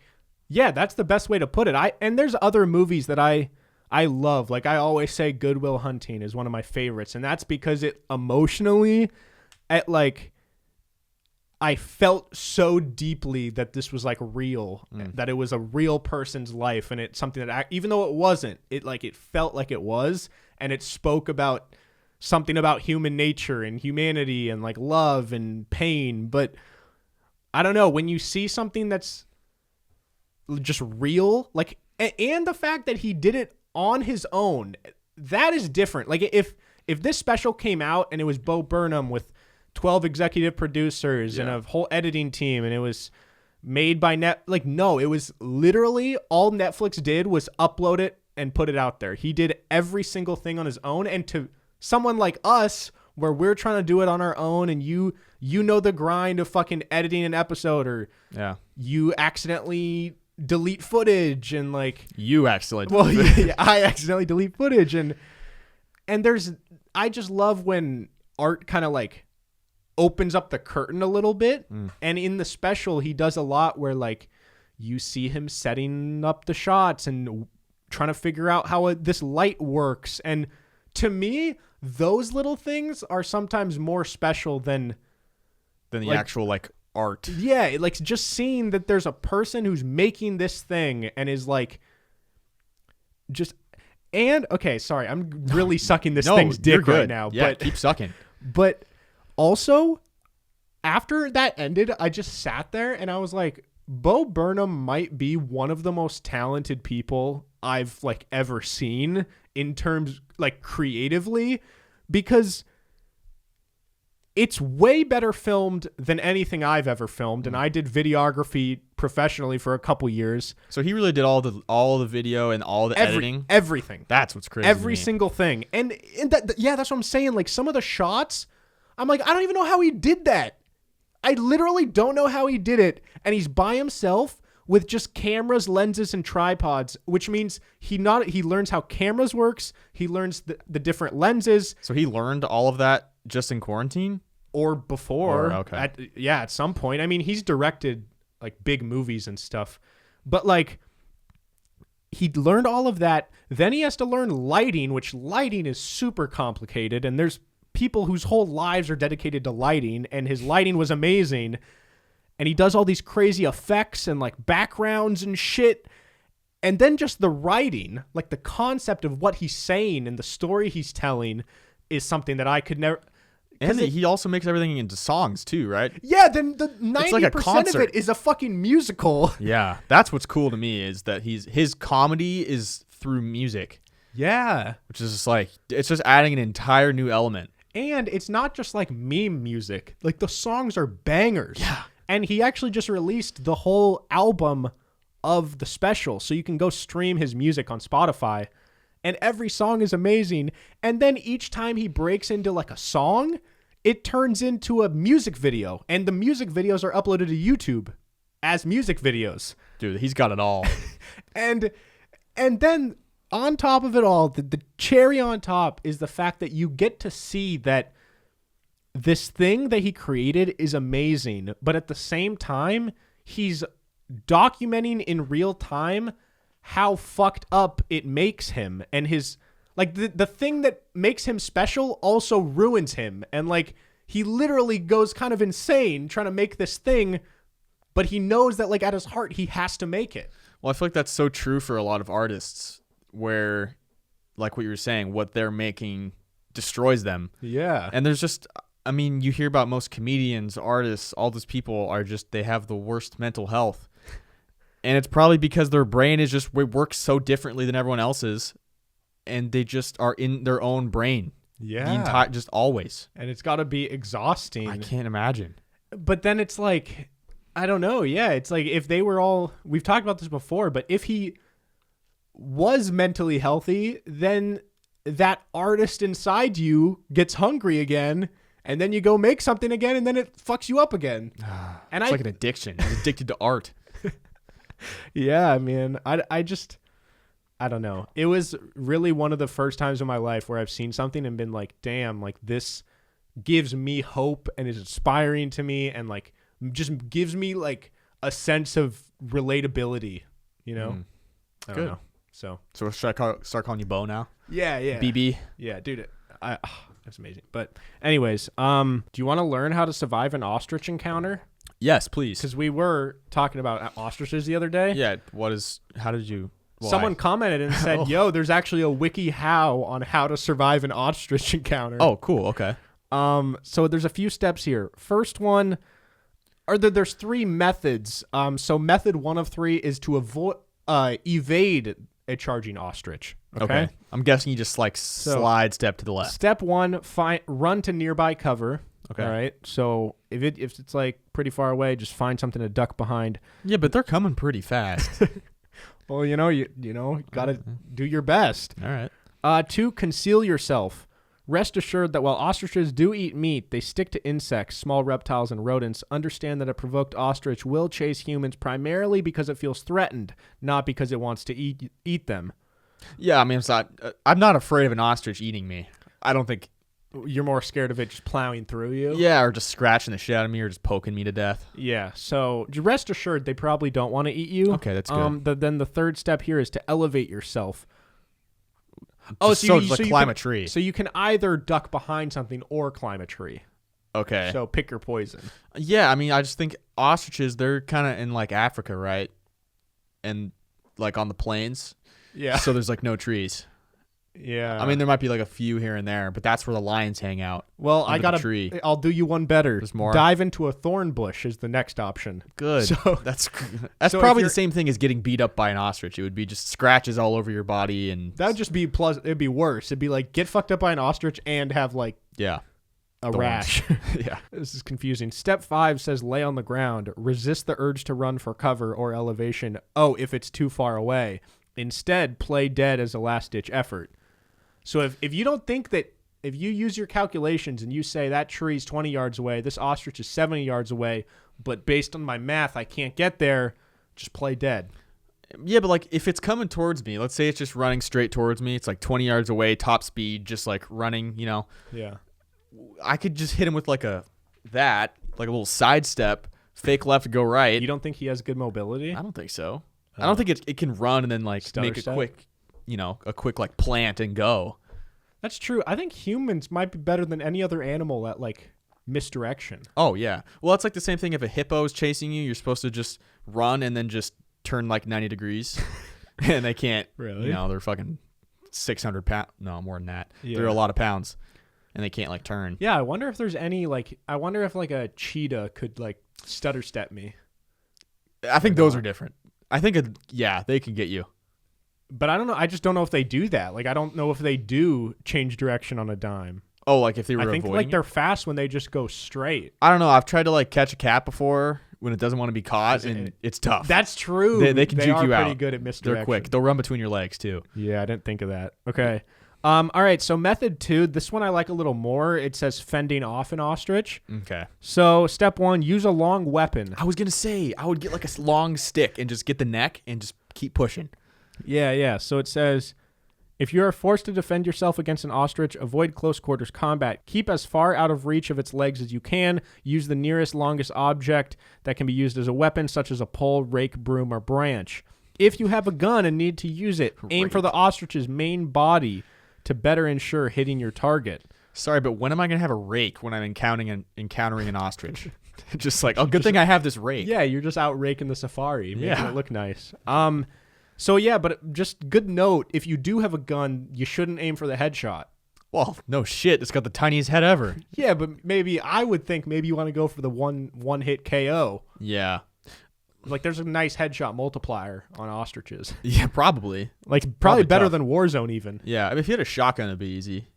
yeah, that's the best way to put it. And there's other movies that I love. Like I always say Good Will Hunting is one of my favorites. And that's because it emotionally I felt so deeply that this was like real, that it was a real person's life. And it's something that even though it wasn't, it felt like it was, and it spoke about something about human nature and humanity and like love and pain. But I don't know, when you see something that's just real, like, and the fact that he did it on his own, that is different. Like if this special came out and it was Bo Burnham with 12 executive producers and a whole editing team, and it was made by no, it was literally all Netflix did was upload it and put it out there. He did every single thing on his own. And to someone like us, where we're trying to do it on our own, and you know the grind of fucking editing an episode, or you accidentally delete footage, and like you accidentally I accidentally delete footage, and I just love when art kind of like opens up the curtain a little bit. And in the special, he does a lot where like you see him setting up the shots and trying to figure out how this light works. And to me, those little things are sometimes more special than the actual like art. Yeah, like just seeing that there's a person who's making this thing and is like okay, sorry, I'm really sucking this thing's dick right now. Yeah, but keep sucking. But also, after that ended, I just sat there and I was like, Bo Burnham might be one of the most talented people I've like ever seen in terms like creatively, because it's way better filmed than anything I've ever filmed. And I did videography professionally for a couple years. So he really did all the video and all the editing? Everything. That's what's crazy. Every single thing. And that's what I'm saying. Like some of the shots, I'm like, I don't even know how he did that. I literally don't know how he did it. And he's by himself with just cameras, lenses, and tripods, which means he learns how cameras works. He learns the different lenses. So he learned all of that just in quarantine? Or before. Okay. At some point. I mean, he's directed like big movies and stuff. But like, he learned all of that. Then he has to learn lighting, which lighting is super complicated. And there's people whose whole lives are dedicated to lighting, and his lighting was amazing. And he does all these crazy effects and like backgrounds and shit. And then just the writing, like the concept of what he's saying and the story he's telling is something that I could never. And he also makes everything into songs too, right? Yeah, then the 90% of it is a fucking musical. Yeah, that's what's cool to me, is that his comedy is through music. Yeah. Which is just like, it's just adding an entire new element. And it's not just like meme music. Like the songs are bangers. Yeah. And he actually just released the whole album of the special. So you can go stream his music on Spotify. And every song is amazing. And then each time he breaks into like a song, it turns into a music video. And the music videos are uploaded to YouTube as music videos. Dude, he's got it all. And then on top of it all, the cherry on top is the fact that you get to see that this thing that he created is amazing, but at the same time, he's documenting in real time how fucked up it makes him, and his like the thing that makes him special also ruins him, and like he literally goes kind of insane trying to make this thing, but he knows that like at his heart he has to make it. Well, I feel like that's so true for a lot of artists, where, like what you were saying, what they're making destroys them. Yeah. And there's just, I mean, you hear about most comedians, artists, all those people are just, they have the worst mental health. And it's probably because their brain is just, it works so differently than everyone else's. And they just are in their own brain. Yeah. Just always. And it's got to be exhausting. I can't imagine. But then it's like, I don't know. Yeah. It's like if they were all, we've talked about this before, but if he was mentally healthy, then that artist inside you gets hungry again. And then you go make something again, and then it fucks you up again. And It's like an addiction. He's addicted to art. Yeah, man. I don't know. It was really one of the first times in my life where I've seen something and been like, damn, like this gives me hope and is inspiring to me and like just gives me like a sense of relatability, you know? I don't know. So should I start calling you Bo now? Yeah. BB? Yeah, dude. That's amazing. But anyways, do you want to learn how to survive an ostrich encounter? Yes, please. Because we were talking about ostriches the other day. Yeah. How did you? Why? Someone commented and said, yo, there's actually a wiki how on how to survive an ostrich encounter. Oh, cool. Okay. So there's a few steps here. First one, there's 3 methods. So method 1 of 3 is to evade a charging ostrich. Okay. I'm guessing you just like slide step to the left. Step 1, run to nearby cover. Okay. All right. So if it's like pretty far away, just find something to duck behind. Yeah, but they're coming pretty fast. Well, you gotta do your best. All right. 2, conceal yourself. Rest assured that while ostriches do eat meat, they stick to insects, small reptiles, and rodents. Understand that a provoked ostrich will chase humans primarily because it feels threatened, not because it wants to eat them. Yeah, I mean, I'm not afraid of an ostrich eating me. I don't think. You're more scared of it just plowing through you? Yeah, or just scratching the shit out of me or just poking me to death. Yeah, so rest assured they probably don't want to eat you. Okay, that's good. Then the third step here is to elevate yourself. So climb a tree. So you can either duck behind something or climb a tree. Okay. So pick your poison. Yeah, I mean, I just think ostriches, they're kind of in like Africa, right? And like on the plains. Yeah. So there's like no trees. Yeah. I mean, there might be like a few here and there, but that's where the lions hang out. Well, tree. I'll do you one better. There's more. Dive into a thorn bush is the next option. Good. So that's so probably the same thing as getting beat up by an ostrich. It would be just scratches all over your body, and that would just be it'd be worse. It'd be like get fucked up by an ostrich and have like a rash. Yeah. This is confusing. Step 5 says lay on the ground. Resist the urge to run for cover or elevation. Oh, if it's too far away. Instead, play dead as a last-ditch effort. So if you don't think that, if you use your calculations and you say that tree's 20 yards away, this ostrich is 70 yards away, but based on my math, I can't get there, just play dead. Yeah, but like if it's coming towards me, let's say it's just running straight towards me, it's like 20 yards away, top speed, just like running, Yeah. I could just hit him with like a little sidestep, fake left, go right. You don't think he has good mobility? I don't think so. I don't think it can run and then like make a quick like plant and go. That's true. I think humans might be better than any other animal at like misdirection. Oh yeah. Well, it's like the same thing. If a hippo is chasing you, you're supposed to just run and then just turn like 90 degrees, and they can't. Really? They're fucking 600 pounds. No, more than that. Yeah. They're a lot of pounds, and they can't like turn. Yeah, I wonder if there's any like. I wonder if like a cheetah could like stutter step me. I think those are different. I think they can get you. But I don't know. I just don't know if they do that. Like, I don't know if they do change direction on a dime. Oh, like if they were I think avoiding like it? they're fast when they just go straight. I don't know. I've tried to like catch a cat before when it doesn't want to be caught, and it's tough. That's true. They can juke you out. They're pretty good at misdirection. They're quick. They'll run between your legs too. Yeah, I didn't think of that. Okay. All right. So method 2, this one I like a little more. It says fending off an ostrich. Okay. So step 1, use a long weapon. I was gonna say I would get like a long stick and just get the neck and just keep pushing. Yeah. So it says, if you are forced to defend yourself against an ostrich, avoid close quarters combat. Keep as far out of reach of its legs as you can. Use the nearest, longest object that can be used as a weapon, such as a pole, rake, broom, or branch. If you have a gun and need to use it, aim for the ostrich's main body to better ensure hitting your target. Sorry, but when am I gonna have a rake when I'm encountering an ostrich? Just like, oh, good thing I have this rake. Yeah, you're just out raking the safari, making it look nice. So yeah, but just good note, if you do have a gun, you shouldn't aim for the headshot. Well, no shit. It's got the tiniest head ever. Yeah, but maybe I would think maybe you want to go for the one hit KO. Yeah. Like there's a nice headshot multiplier on ostriches. Yeah, probably. Like probably better tough. than Warzone even. Yeah, I mean, if you had a shotgun, it'd be easy.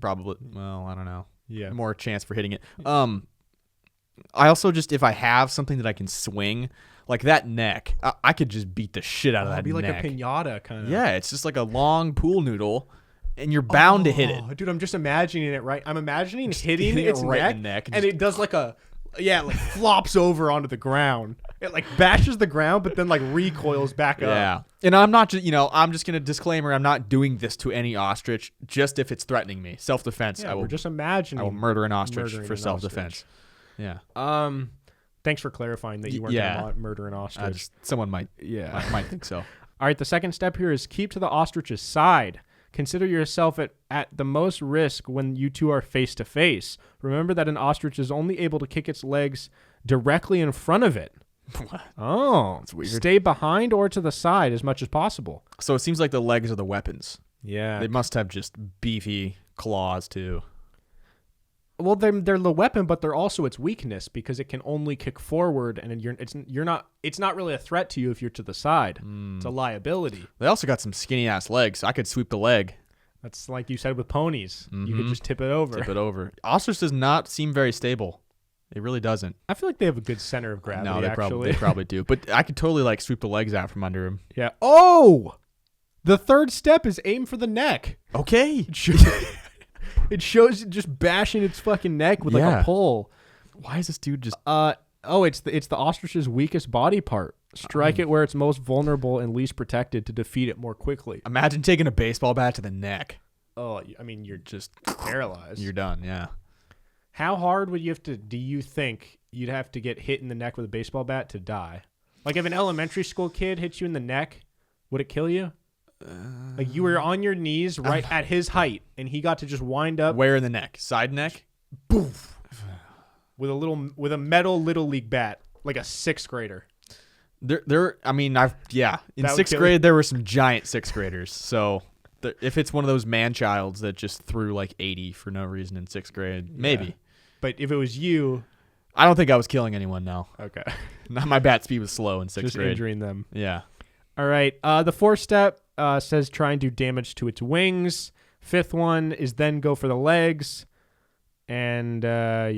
Probably. Well, I don't know. Yeah. More chance for hitting it. I also just, if I have something that I can swing, like that neck, I could just beat the shit out of that It'd be neck. like a piñata kind of. Yeah, it's just like a long pool noodle, and you're bound to hit it. Dude, I'm just imagining it right. I'm imagining hitting hitting it its right neck, in the neck and it does like a, like flops over onto the ground. It like bashes the ground, but then like recoils back up. Yeah. And I'm not just, I'm just going to disclaimer, I'm not doing this to any ostrich, just if it's threatening me. Self-defense. Yeah, we're just imagining. I will murder an ostrich murdering for an self-defense. ostrich. Yeah. Thanks for clarifying that you weren't going to murder an ostrich. Someone might think so. All right, the second step here is keep to the ostrich's side. Consider yourself at the most risk when you two are face to face. Remember that an ostrich is only able to kick its legs directly in front of it. What? Oh, that's weird. Stay behind or to the side as much as possible. So it seems like the legs are the weapons. Yeah. They must have just beefy claws too. Well, they're the weapon, but they're also its weakness because it can only kick forward, and it's not really a threat to you if you're to the side. It's a liability. They also got some skinny ass legs. I could sweep the leg. That's like you said with ponies. Mm-hmm. You could just tip it over. Tip it over. Ostrich does not seem very stable. It really doesn't. I feel like they have a good center of gravity. No, they probably do. But I could totally like sweep the legs out from under him. Yeah. Oh, the third step is aim for the neck. Okay. It shows just bashing its fucking neck with like a pole. Why is this dude just? It's the ostrich's weakest body part. Strike it where it's most vulnerable and least protected to defeat it more quickly. Imagine taking a baseball bat to the neck. Oh, I mean, you're just paralyzed. You're done. Yeah. How hard do you think you'd have to get hit in the neck with a baseball bat to die? Like if an elementary school kid hits you in the neck, would it kill you? Like you were on your knees right at his height, and he got to just wind up. Where in the neck? Side neck? Boof. With a metal little league bat, like a sixth grader. In sixth grade there were some giant sixth graders. So if it's one of those man-childs that just threw like 80 for no reason in sixth grade, maybe. But if it was you, I don't think I was killing anyone. No. Okay. Not my bat speed was slow in sixth grade. Just injuring them. Yeah. All right. The fourth step says try and do damage to its wings. Fifth one is then go for the legs. And that's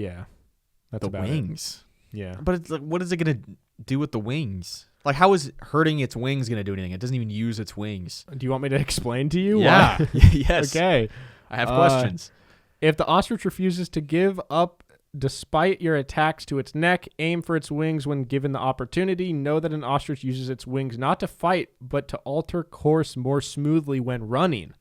the about wings. It. Yeah. But it's like, what is it gonna do with the wings? Like, how is hurting its wings gonna do anything? It doesn't even use its wings. Do you want me to explain to you? Yeah. Why? Yes. Okay. I have questions. If the ostrich refuses to give up despite your attacks to its neck, aim for its wings when given the opportunity. Know that an ostrich uses its wings not to fight, but to alter course more smoothly when running,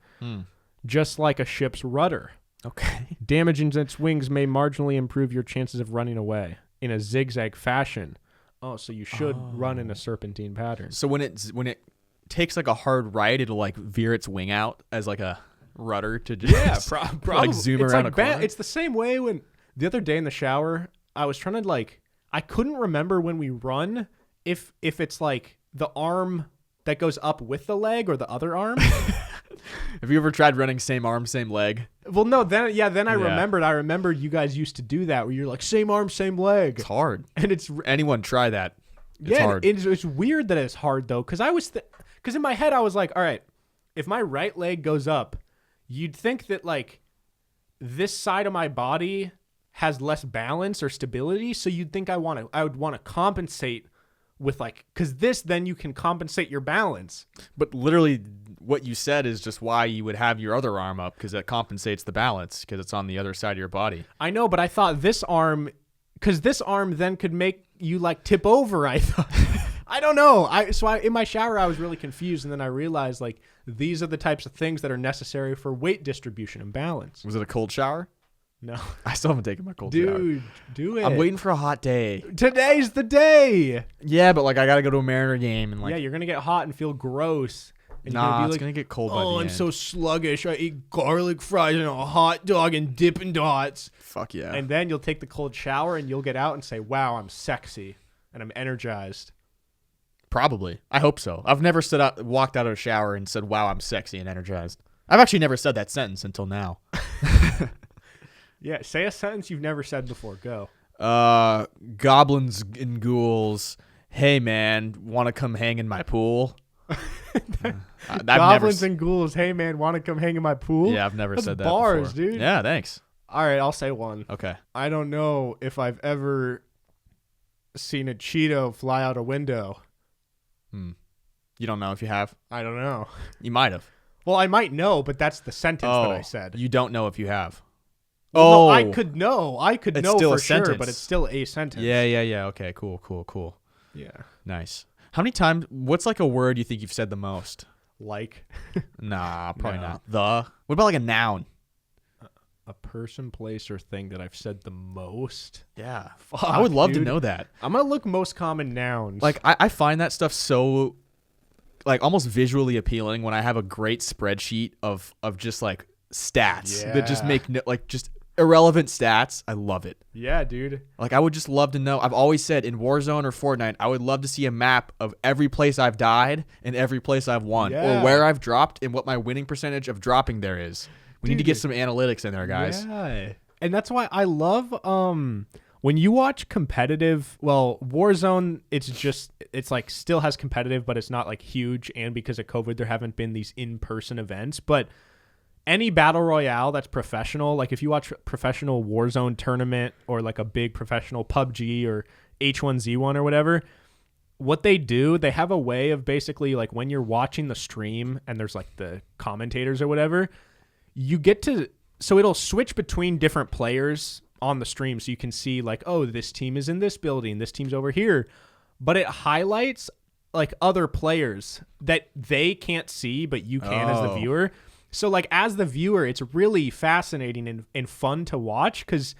just like a ship's rudder. Okay. Damaging its wings may marginally improve your chances of running away in a zigzag fashion. Oh, so you should run in a serpentine pattern. So when it takes like a hard right, it'll like veer its wing out as like a rudder to just probably like zoom it's around like a corner. It's the same way when the other day in the shower, I was trying to I couldn't remember when we run if it's like the arm that goes up with the leg or the other arm. Have you ever tried running same arm, same leg? Well, no, then I remembered. I remembered you guys used to do that where you're like same arm, same leg. It's hard. And it's anyone try that. It's hard. It's weird that it's hard though, because because in my head I was like, all right, if my right leg goes up, you'd think that like this side of my body has less balance or stability, so you'd think I would want to compensate with like, because this, then you can compensate your balance. But literally what you said is just why you would have your other arm up, because that compensates the balance because it's on the other side of your body. I know, but I thought this arm, because this arm then could make you like tip over, I thought. I don't know. In my shower, I was really confused, and then I realized like these are the types of things that are necessary for weight distribution and balance. Was it a cold shower? No. I still haven't taken my cold shower. Dude, do it. I'm waiting for a hot day. Today's the day. Yeah, but like I gotta go to a Mariner game and like. Yeah, you're gonna get hot and feel gross. And Nah, you're it's gonna get cold by the I'm end. so sluggish. I eat garlic fries and a hot dog and Dippin' Dots. Fuck yeah. And then you'll take the cold shower and you'll get out and say, wow, I'm sexy and I'm energized. Probably. I hope so. I've never walked out of a shower and said, wow, I'm sexy and energized. I've actually never said that sentence until now. Yeah, say a sentence you've never said before. Go. Goblins and ghouls. Hey, man, want to come hang in my pool? Goblins and ghouls. Hey, man, want to come hang in my pool? Yeah, I've never said that bars, before. Dude. Yeah, thanks. All right, I'll say one. Okay. I don't know if I've ever seen a Cheeto fly out a window. You don't know if you have? I don't know. You might have. Well, I might know, but that's the sentence that I said. You don't know if you have. Well, no, I could know. It's know still for a sure, sentence. but it's still a sentence. Yeah. Okay, cool. Yeah. Nice. How many times, what's like a word you think you've said the most? Like? Nah, probably No. not. The? What about like a noun? A person, place, or thing that I've said the most? Yeah. Fuck, I would love to dude. know that. I'm going to look most common nouns. Like, I find that stuff so, like, almost visually appealing when I have a great spreadsheet of just, like, stats that just make, just irrelevant stats. I love it. Yeah, dude. Like, I would just love to know. I've always said in Warzone or Fortnite, I would love to see a map of every place I've died and every place I've won, or where I've dropped and what my winning percentage of dropping there is. We need to get some analytics in there, guys. Yeah. And that's why I love when you watch competitive, well, Warzone, it's like still has competitive, but it's not like huge. And because of COVID, there haven't been these in-person events. But any battle royale that's professional, like if you watch professional Warzone tournament or like a big professional PUBG or H1Z1 or whatever, what they do, they have a way of basically like when you're watching the stream and there's like the commentators or whatever, you get to, so it'll switch between different players on the stream. So you can see like, oh, this team is in this building, this team's over here. But it highlights like other players that they can't see, but you can as the viewer. So like as the viewer, it's really fascinating and fun to watch because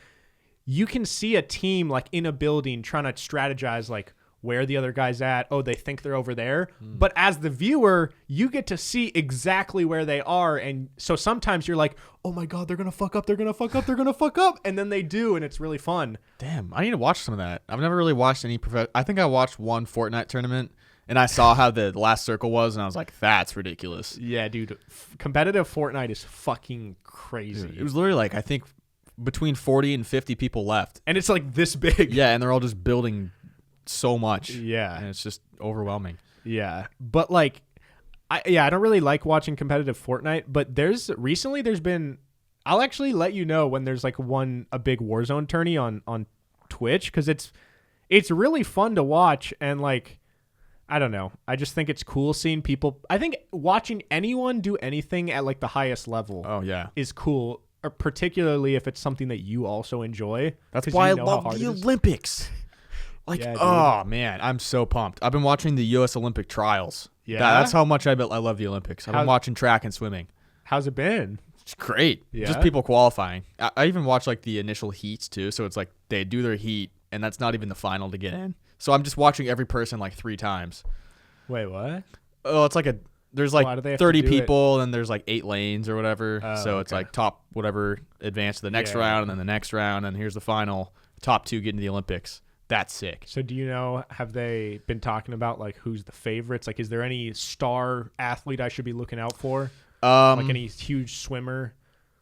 you can see a team like in a building trying to strategize like where the other guy's at. Oh, they think they're over there. But as the viewer, you get to see exactly where they are. And so sometimes you're like, oh my God, they're going to fuck up. They're going to fuck up. They're going to fuck up. And then they do. And it's really fun. Damn, I need to watch some of that. I've never really watched any I think I watched one Fortnite tournament and I saw how the last circle was and I was like, that's ridiculous. Yeah, dude. Competitive Fortnite is fucking crazy. Dude, it was literally like, I think between 40 and 50 people left. And it's like this big. Yeah, and they're all just building so much. Yeah. And it's just overwhelming. Yeah. But like, I don't really like watching competitive Fortnite, but there's been, I'll actually let you know when there's like a big Warzone tourney on Twitch. Cause it's really fun to watch. And like, I don't know. I just think it's cool seeing people. I think watching anyone do anything at like the highest level. Oh yeah. Is cool. Or particularly if it's something that you also enjoy. That's why I love the Olympics. Like, yeah, oh man, I'm so pumped. I've been watching the U.S. Olympic trials. Yeah, that's how much I love the Olympics. I've been watching track and swimming. How's it been? It's great. Yeah? Just people qualifying. I even watch like the initial heats too. So it's like they do their heat, and that's not even the final to get in. So I'm just watching every person like 3 times. Wait, what? Oh, it's like there's like 30 people, and there's like 8 lanes or whatever. So it's like top whatever advance to the next round, and then the next round, and here's the final. Top 2 get into the Olympics. That's sick. So do you know, have they been talking about like who's the favorites? Like, is there any star athlete I should be looking out for? Like any huge swimmer?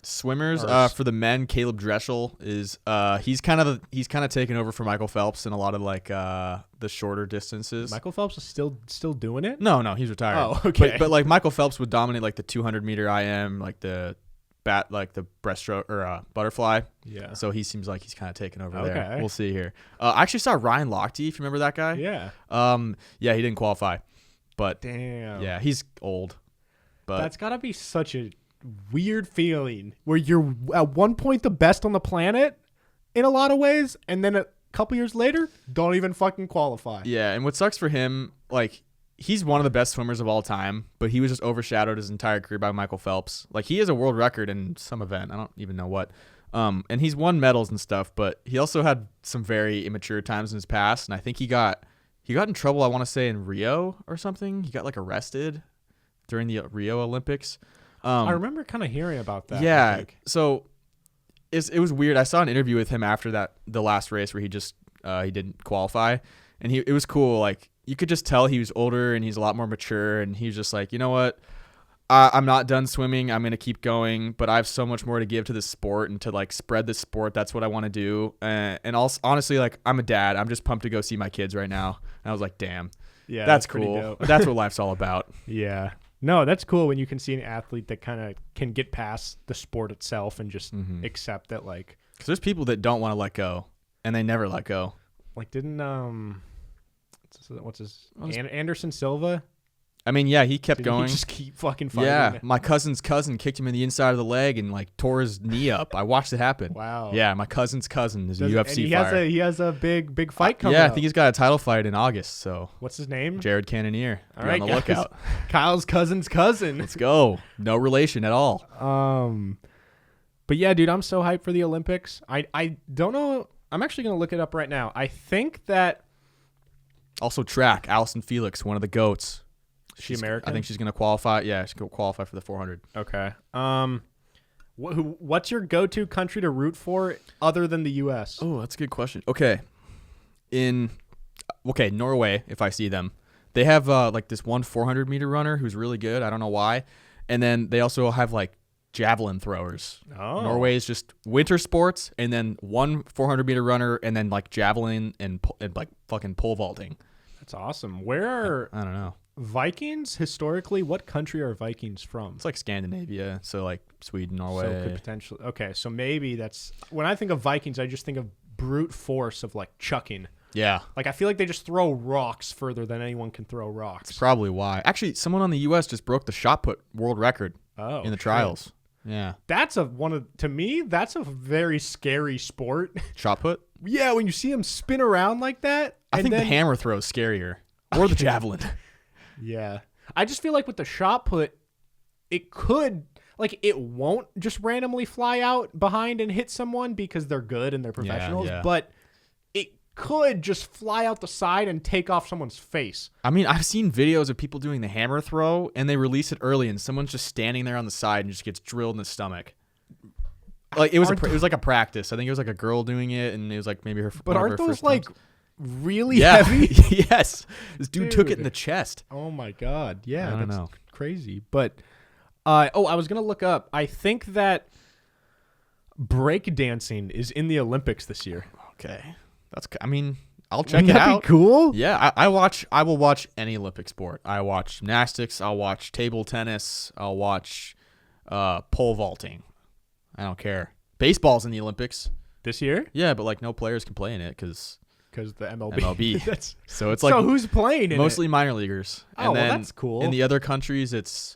Swimmers, for the men, Caleb Dressel is he's kind of taken over for Michael Phelps in a lot of like the shorter distances. Michael Phelps is still doing it? No, he's retired. Oh, okay. But like Michael Phelps would dominate like the 200 meter IM, like the the breaststroke or butterfly. Yeah. So he seems like he's kind of taking over there. Okay. We'll see here. I actually saw Ryan Lochte, if you remember that guy. Yeah. Yeah, he didn't qualify, but Damn. yeah, he's old. But That's gotta be such a weird feeling where you're at one point the best on the planet in a lot of ways, and then a couple years later, don't even fucking qualify. yeah, and what sucks for him, like, he's one of the best swimmers of all time, but he was just overshadowed his entire career by Michael Phelps. Like, he has a world record in some event. I don't even know what. And he's won medals and stuff, but he also had some very immature times in his past, and I think he got in trouble, I want to say, in Rio or something. He got, like, arrested during the Rio Olympics. I remember kind of hearing about that. Yeah, so it was weird. I saw an interview with him after the last race where he just he didn't qualify, and it was cool. Like, you could just tell he was older and he's a lot more mature, and he's just like, you know what, I'm not done swimming. I'm gonna keep going, but I have so much more to give to this sport and to like spread this sport. That's what I want to do. And also, honestly, like, I'm a dad. I'm just pumped to go see my kids right now. And I was like, damn, yeah, that's pretty cool. dope. That's what life's all about. Yeah. No, that's cool when you can see an athlete that kind of can get past the sport itself and just accept that, like, Because there's people that don't want to let go, and they never let go. like didn't Anderson Silva? I mean, yeah, he kept Didn't going. he just keep fucking fighting? Yeah, my cousin's cousin kicked him in the inside of the leg and like tore his knee up. I watched it happen. Wow. Yeah, my cousin's cousin is a And UFC he fighter. he has a big fight coming. Yeah, I up. think he's got a title fight in August. So What's his name? Jared Cannonier. All Be right, on the guys. lookout. Kyle's cousin's cousin. Let's go. No relation at all. But yeah, dude, I'm so hyped for the Olympics. I don't know. I'm actually gonna look it up right now. I think that Also track. Allison Felix, one of the goats. she's American. I think she's gonna qualify. Yeah, she's gonna qualify for the 400. Okay. What's your go-to country to root for other than the U.S.? Oh, that's a good question. Okay. Norway, if I see them. They have like this one 400-meter runner who's really good. I don't know why. And then they also have like javelin throwers. Oh. Norway is just winter sports, and then one 400-meter runner, and then like javelin and like fucking pole vaulting. That's awesome. Where are I don't know. Vikings historically? What country are Vikings from? It's like Scandinavia, so like Sweden, Norway. So could potentially. Okay, so maybe that's when I think of Vikings, I just think of brute force of like chucking. Yeah, Like, I feel like they just throw rocks further than anyone can throw rocks. that's probably why. Actually, someone on the U.S. just broke the shot put world record in the shit. trials. Yeah, That's to me, that's a very scary sport. shot put. Yeah, when you see them spin around like that. I and think the then- hammer throw is scarier, or the javelin. Yeah. I just feel like with the shot put, it won't just randomly fly out behind and hit someone because they're good and they're professionals, yeah. but it could just fly out the side and take off someone's face. I mean, I've seen videos of people doing the hammer throw, and they release it early, and someone's just standing there on the side and just gets drilled in the stomach. Like it was like a practice. I think it was like a girl doing it, and it was like maybe her. But aren't those like really yeah. heavy? Yes, this dude took it in the chest. Oh my god. Yeah, I don't that's know. crazy. But I was going to look up. I think that breakdancing is in the Olympics this year. Okay, I mean, I'll check Wouldn't it that out. be cool? Yeah, I will watch any Olympic sport. I watch gymnastics. I'll watch table tennis. I'll watch pole vaulting. I don't care. Baseball's in the Olympics This year? Yeah, but like no players can play in it because The MLB. MLB. So it's like so who's playing in mostly it? minor leaguers. Oh, well, that's cool. In the other countries, it's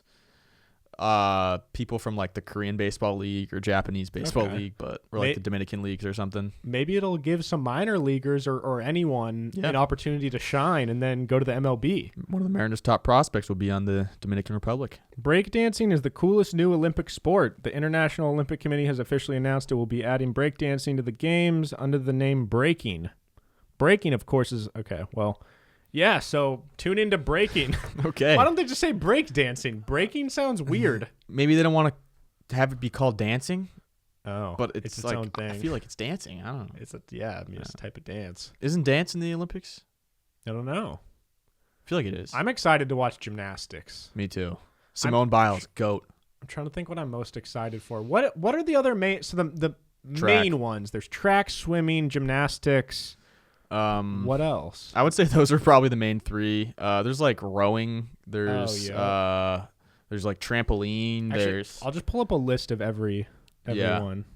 people from like the Korean baseball league or Japanese baseball league, or like the Dominican leagues or something. Maybe it'll give some minor leaguers or anyone an opportunity to shine and then go to the MLB. One of the Mariners' top prospects will be on the Dominican Republic. Breakdancing is the coolest new Olympic sport. The International Olympic Committee has officially announced it will be adding breakdancing to the games under the name breaking. Breaking, of course, is okay. Well, yeah. So tune into breaking. Okay. Why don't they just say breakdancing? Breaking sounds weird. Maybe they don't want to have it be called dancing. Oh, but it's its like, own thing. I feel like it's dancing. I don't know. It's a type of dance. Isn't dance in the Olympics? I don't know. I feel like it is. I'm excited to watch gymnastics. Me too. Simone Biles, GOAT. I'm trying to think what I'm most excited for. What are the other main? So the Track. main ones. There's track, swimming, gymnastics. What else? I would say those are probably the main three. There's like rowing. There's There's like trampoline. Actually, There's I'll just pull up a list of every one.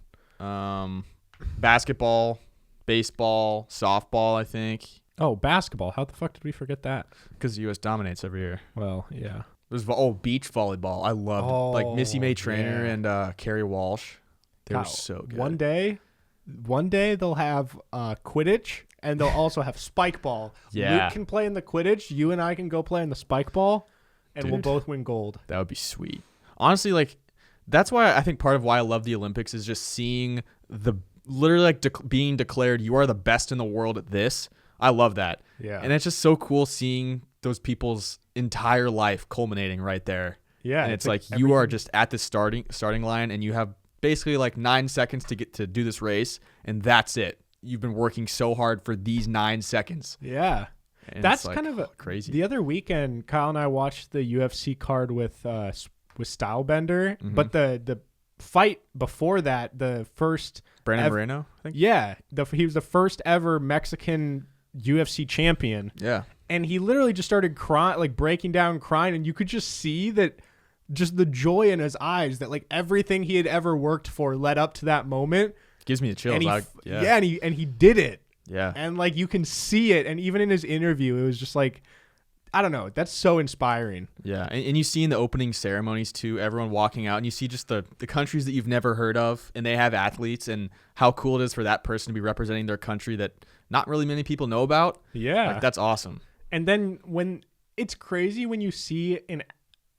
Basketball, baseball, softball, I think. Oh, basketball. How the fuck did we forget that? Because the U.S. dominates every year. Well, yeah. There's beach volleyball. I loved like Missy May Trainer and Carrie Walsh. They were so good. One day they'll have Quidditch, and they'll also have spike ball. Yeah. Luke can play in the Quidditch. You and I can go play in the spike ball, and we'll both win gold. That would be sweet. Honestly, like that's why I think part of why I love the Olympics is just seeing the literally like being declared you are the best in the world at this. I love that. Yeah. And it's just so cool seeing those people's entire life culminating right there. Yeah. And it's like you are just at the starting line, and you have basically like 9 seconds to get to do this race, and that's it. You've been working so hard for these 9 seconds. Yeah. And that's like, kind of crazy. The other weekend, Kyle and I watched the UFC card with Stylebender, but the fight before that, the first Brandon Moreno, I think. Yeah, he was the first ever Mexican UFC champion. Yeah. And he literally just started crying, like breaking down, crying, and you could just see that, just the joy in his eyes that like everything he had ever worked for led up to that moment. Gives me the chills. And he did it. Yeah. And like you can see it, and even in his interview, it was just like, I don't know, that's so inspiring. Yeah, and you see in the opening ceremonies too, everyone walking out, and you see just the countries that you've never heard of, and they have athletes, and how cool it is for that person to be representing their country that not really many people know about. Yeah. Like, that's awesome. And then when it's crazy when you see an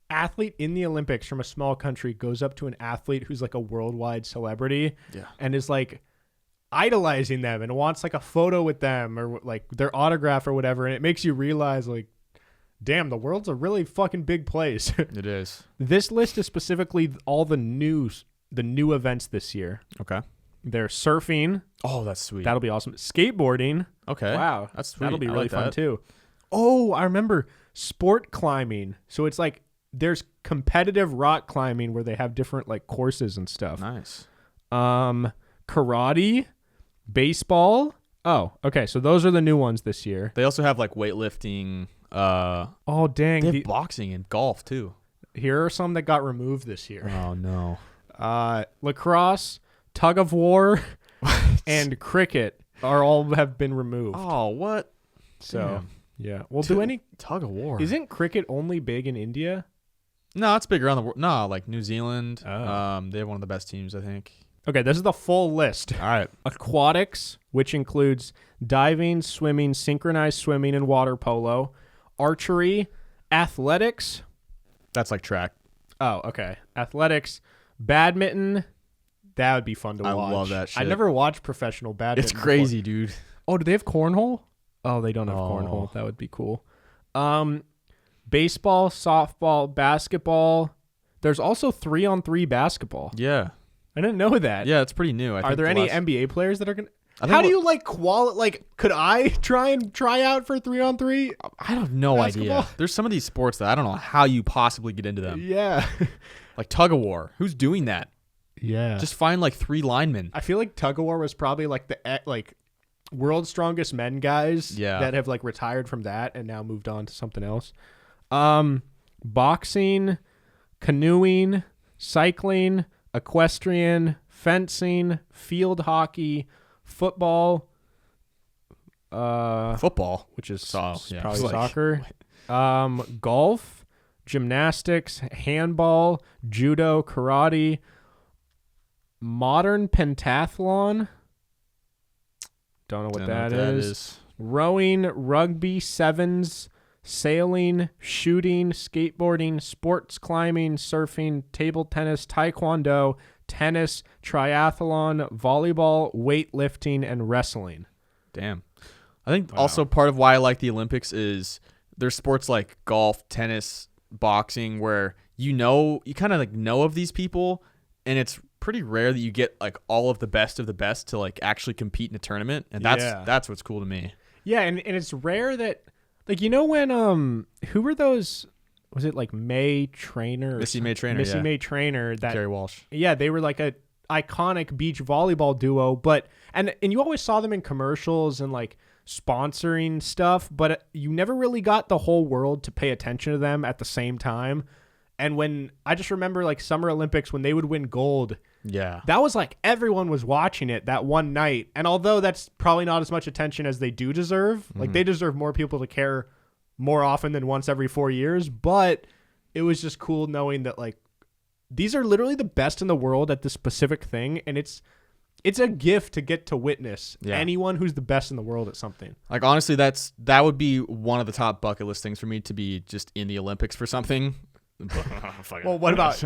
athlete in the Olympics from a small country goes up to an athlete who's like a worldwide celebrity and is like idolizing them and wants like a photo with them or like their autograph or whatever. And it makes you realize like, damn, the world's a really fucking big place. It is. This list is specifically all the new events this year. Okay. There's surfing. Oh, that's sweet. That'll be awesome. Skateboarding. Okay. Wow. That's sweet. That'll be really like fun that. too. Oh, I remember sport climbing. So it's like there's competitive rock climbing where they have different like courses and stuff. Nice. Karate, baseball. Oh, okay. So those are the new ones this year. They also have like weightlifting. Oh, dang. They have boxing and golf too. Here are some that got removed this year. Oh no. Lacrosse, tug of war, and cricket have been removed. Oh, what? So Damn. yeah. Well, do any tug of war? Isn't cricket only big in India? No, it's big around the world. No, like New Zealand. Oh. They have one of the best teams, I think. Okay, this is the full list. All right. Aquatics, which includes diving, swimming, synchronized swimming, and water polo. Archery, athletics. That's like track. Oh, okay. Athletics, badminton. That would be fun to watch. I love that shit. I never watched professional badminton. It's crazy, dude. Oh, do they have cornhole? Oh, they don't have cornhole. That would be cool. Baseball, softball, basketball. There's also 3-on-3 basketball. Yeah. I didn't know that. Yeah, it's pretty new. Are there any NBA players that are going to... I How do you like could I try out for 3-on-3? I have no idea. There's some of these sports that I don't know how you possibly get into them. Yeah. Like tug of war. Who's doing that? Yeah. Just find like 3 linemen. I feel like tug of war was probably like the world's strongest men guys that have like retired from that and now moved on to something else. Boxing, canoeing, cycling, equestrian, fencing, field hockey, football, which is probably soccer, golf, gymnastics, handball, judo, karate, modern pentathlon. Don't know what that is. Rowing, rugby, sevens, sailing, shooting, skateboarding, sports climbing, surfing, table tennis, taekwondo, tennis, triathlon, volleyball, weightlifting, and wrestling. Damn. I think also part of why I like the Olympics is there's sports like golf, tennis, boxing where you kind of like know of these people, and it's pretty rare that you get like all of the best to like actually compete in a tournament, and that's what's cool to me. Yeah, and it's rare that like when who were those? Was it like Missy May Trainer that Carrie Walsh. Yeah, they were like a iconic beach volleyball duo, but and you always saw them in commercials and like sponsoring stuff, but you never really got the whole world to pay attention to them at the same time. And when I just remember like Summer Olympics when they would win gold, Yeah. that was like everyone was watching it that one night. And although that's probably not as much attention as they do deserve, like they deserve more people to care more often than once every 4 years. But it was just cool knowing that like these are literally the best in the world at this specific thing. And it's a gift to get to witness anyone who's the best in the world at something. Like, honestly, that would be one of the top bucket list things for me, to be just in the Olympics for something. Well, what about,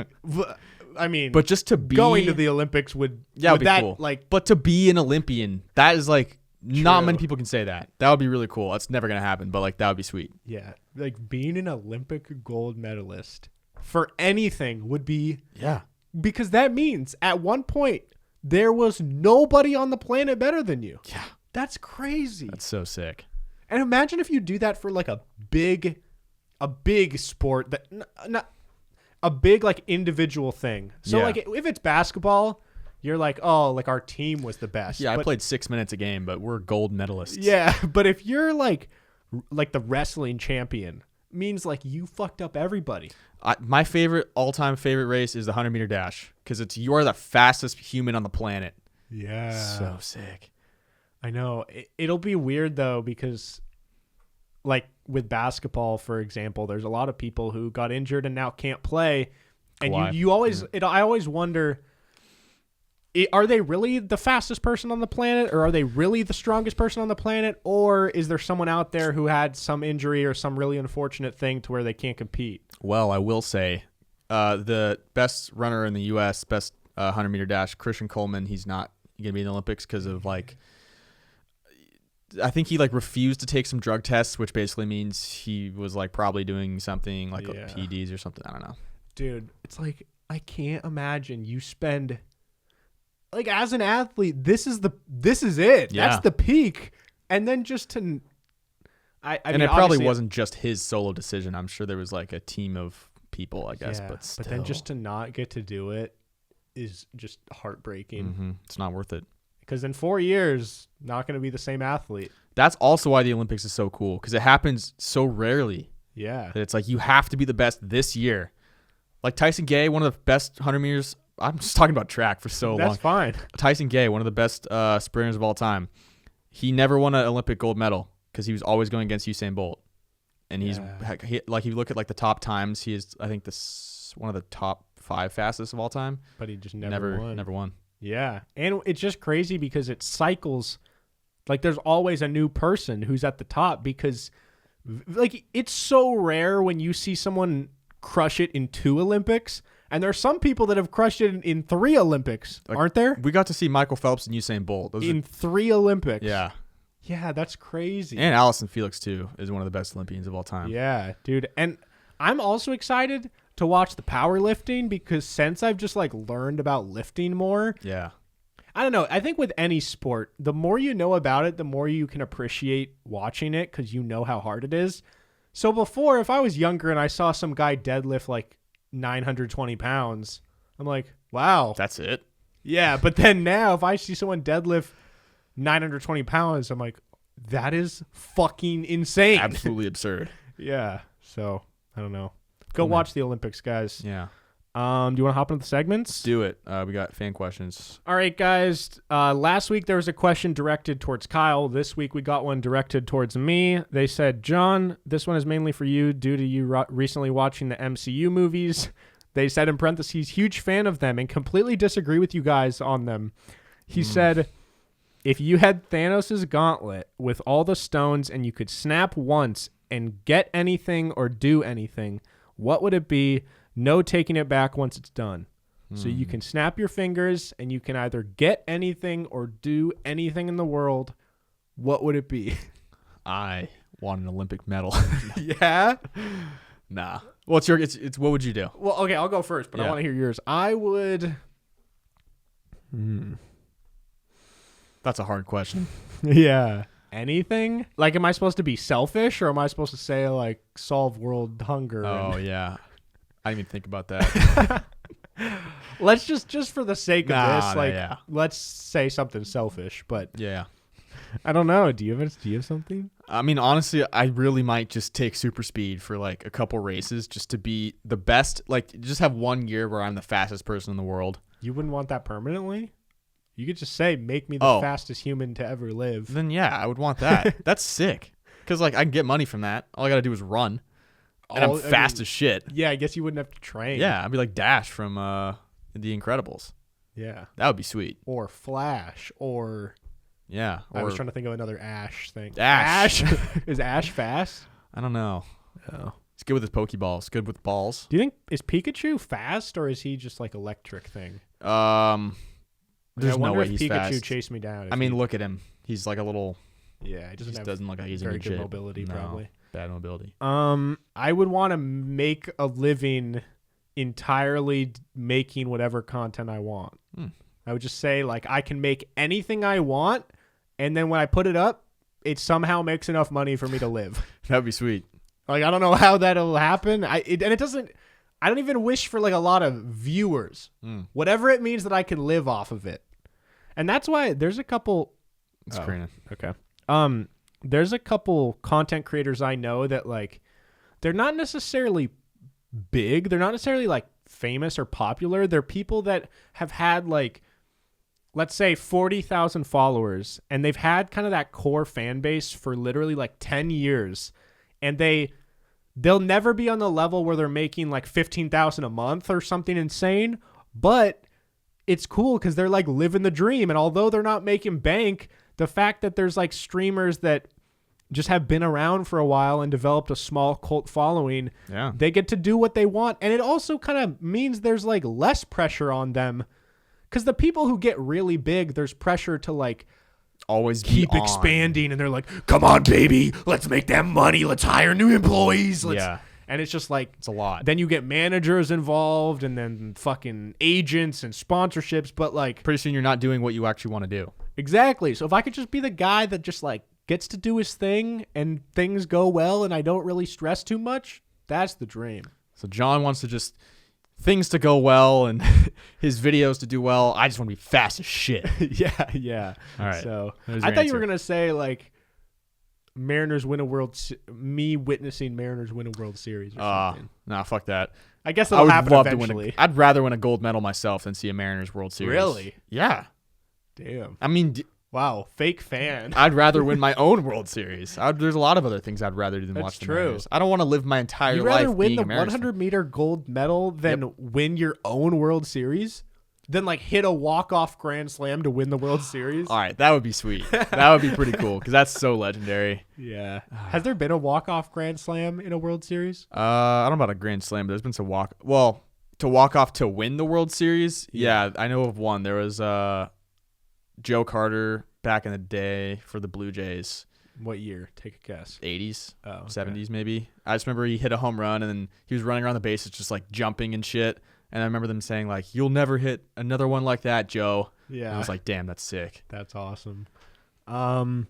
I mean, but just to be going to the Olympics would be that cool. like, but to be an Olympian, that is like not many people can say that. That would be really cool. That's never going to happen, but like that would be sweet. Yeah. Like being an Olympic gold medalist for anything would be, because that means at one point there was nobody on the planet better than you. Yeah. That's crazy. That's so sick. And imagine if you do that for like a big sport, that not a big like individual thing. So like if it's basketball, you're like, oh, like our team was the best. Yeah, I played 6 minutes a game, but we're gold medalists. Yeah, but if you're like the wrestling champion, means like you fucked up everybody. My all-time favorite race is the 100-meter dash, because you are the fastest human on the planet. Yeah, so sick. I know. It'll be weird though, because like with basketball, for example, there's a lot of people who got injured and now can't play, and you always I always wonder, are they really the fastest person on the planet, or are they really the strongest person on the planet, or is there someone out there who had some injury or some really unfortunate thing to where they can't compete? Well, I will say the best runner in the U.S., best 100-meter dash, Christian Coleman, he's not going to be in the Olympics because of like, I think he like refused to take some drug tests, which basically means he was like probably doing something like PEDs or something. I don't know. Dude, it's like, I can't imagine you spend, like as an athlete, this is it. Yeah. That's the peak. And then just to, I and mean, it probably wasn't just his solo decision. I'm sure there was like a team of people, I guess, but still. But then just to not get to do it is just heartbreaking. Mm-hmm. It's not worth it. Because in 4 years, not going to be the same athlete. That's also why the Olympics is so cool, because it happens so rarely. Yeah. That it's like you have to be the best this year. Like Tyson Gay, one of the best 100 meters. I'm just talking about track for so long. That's fine. Tyson Gay, one of the best sprinters of all time. He never won an Olympic gold medal because he was always going against Usain Bolt. And he's like, if you look at like the top times, he is, I think, one of the top 5 fastest of all time. But he just never won. Yeah. And it's just crazy because it cycles. Like there's always a new person who's at the top, because like it's so rare when you see someone crush it in 2 Olympics. And there are some people that have crushed it in 3 Olympics, like, aren't there? We got to see Michael Phelps and Usain Bolt. In 3 Olympics. Yeah. Yeah, that's crazy. And Allison Felix, too, is one of the best Olympians of all time. Yeah, dude. And I'm also excited to watch the powerlifting, because since I've just like learned about lifting more. Yeah. I don't know. I think with any sport, the more you know about it, the more you can appreciate watching it, because you know how hard it is. So before, if I was younger and I saw some guy deadlift like 920 pounds, I'm like, wow. That's it? Yeah, but then now if I see someone deadlift 920 pounds, I'm like, that is fucking insane. Absolutely absurd. Yeah, so I don't know. Go watch the Olympics, guys. Yeah. Do you want to hop into the segments? Let's do it. We got fan questions. All right, guys. Last week there was a question directed towards Kyle. This week we got one directed towards me. They said, John, this one is mainly for you due to you recently watching the MCU movies. They said in parentheses, huge fan of them and completely disagree with you guys on them. He said, if you had Thanos' gauntlet with all the stones and you could snap once and get anything or do anything, what would it be? No taking it back once it's done. So you can snap your fingers and you can either get anything or do anything in the world. What would it be? I want an Olympic medal. Yeah? Nah. Well, it's what would you do? Well, okay, I'll go first, but I want to hear yours. I would... That's a hard question. Yeah. Anything? Like, am I supposed to be selfish, or am I supposed to say, like, solve world hunger? Oh, yeah. I didn't even think about that. Let's just for the sake of this, like, let's say something selfish, but yeah. I don't know. Do you have something? I mean, honestly, I really might just take super speed for like a couple races just to be the best. Like, just have 1 year where I'm the fastest person in the world. You wouldn't want that permanently? You could just say, make me the fastest human to ever live. Then, yeah, I would want that. That's sick. Because, like, I can get money from that. All I got to do is run. And I'm fast as shit. Yeah, I guess you wouldn't have to train. Yeah, I'd be like Dash from The Incredibles. Yeah. That would be sweet. Or Flash, or... Yeah. I was trying to think of another Ash thing. Ash. Is Ash fast? I don't know. Oh. He's good with his Pokeballs. Good with balls. Do you think, is Pikachu fast, or is he just like electric thing? There's no way he's Pikachu fast. chased me down. I mean, look at him. He's like a little... Yeah, he doesn't look like he's very in good shape. mobility, probably. Bad mobility. I would want to make a living entirely making whatever content I want. I would just say, like, I can make anything I want, and then when I put it up, it somehow makes enough money for me to live. That'd be sweet. Like, I don't know how that'll happen. I don't even wish for like a lot of viewers. Whatever it means that I can live off of it. And that's why there's a couple. It's Karina. Okay. There's a couple content creators I know that, like, they're not necessarily big. They're not necessarily like famous or popular. They're people that have had, like, let's say 40,000 followers, and they've had kind of that core fan base for literally like 10 years. And they'll never be on the level where they're making like 15,000 a month or something insane, but it's cool because they're like living the dream. And although they're not making bank, the fact that there's like streamers that just have been around for a while and developed a small cult following, they get to do what they want. And it also kind of means there's like less pressure on them, because the people who get really big, there's pressure to like always keep expanding, and they're like, come on, baby, let's make that money, let's hire new employees. And it's just like, it's a lot. Then you get managers involved, and then fucking agents and sponsorships, but like pretty soon you're not doing what you actually want to do. Exactly. So if I could just be the guy that just like gets to do his thing and things go well and I don't really stress too much, that's the dream. So John wants to just things to go well and his videos to do well. I just want to be fast as shit. Yeah. All right. So I thought you were gonna say like Mariners win a me witnessing Mariners win a World Series or something. Nah, fuck that. I guess that'll happen eventually. I'd rather win a gold medal myself than see a Mariners World Series. Really? Yeah. Damn. I mean, wow, fake fan. I'd rather win my own World Series. There's a lot of other things I'd rather do than watch the Mariners. I don't want to live my entire life being a Mariners fan. You'd rather win the 100-meter gold medal than win your own World Series? Then like hit a walk-off grand slam to win the World Series? All right, that would be sweet. That would be pretty cool because that's so legendary. Yeah. Has there been a walk-off grand slam in a World Series? I don't know about a grand slam, but there's been some to walk off to win the World Series. Yeah, I know of one. There was Joe Carter back in the day for the Blue Jays. What year? Take a guess. 80s, okay. 70s maybe. I just remember he hit a home run and then he was running around the bases just like jumping and shit. And I remember them saying like, "You'll never hit another one like that, Joe." Yeah. And I was like, "Damn, that's sick." That's awesome. So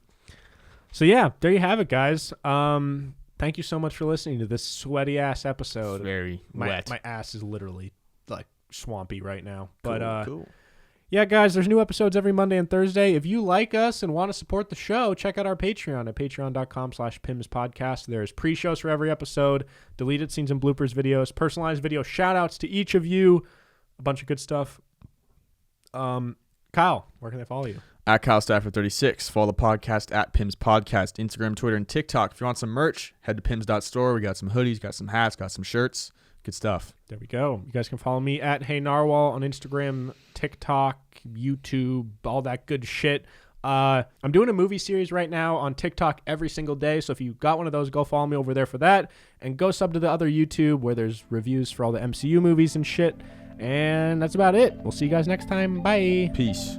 yeah, there you have it, guys. Thank you so much for listening to this sweaty ass episode. It's very wet. My ass is literally like swampy right now. But cool. Yeah, guys, there's new episodes every Monday and Thursday. If you like us and want to support the show, check out our Patreon at patreon.com/PIMS podcast. There's pre-shows for every episode, deleted scenes and bloopers videos, personalized video shout-outs to each of you, a bunch of good stuff. Kyle, where can they follow you? At Kyle Stafford 36. Follow the podcast at PIMS Podcast, Instagram, Twitter, and TikTok. If you want some merch, head to pims.store. We got some hoodies, got some hats, got some shirts. Good stuff. There we go. You guys can follow me at Hey Narwhal on Instagram, TikTok, YouTube, all that good shit. I'm doing a movie series right now on TikTok every single day. So if you got one of those, go follow me over there for that. And go sub to the other YouTube where there's reviews for all the MCU movies and shit. And that's about it. We'll see you guys next time. Bye. Peace.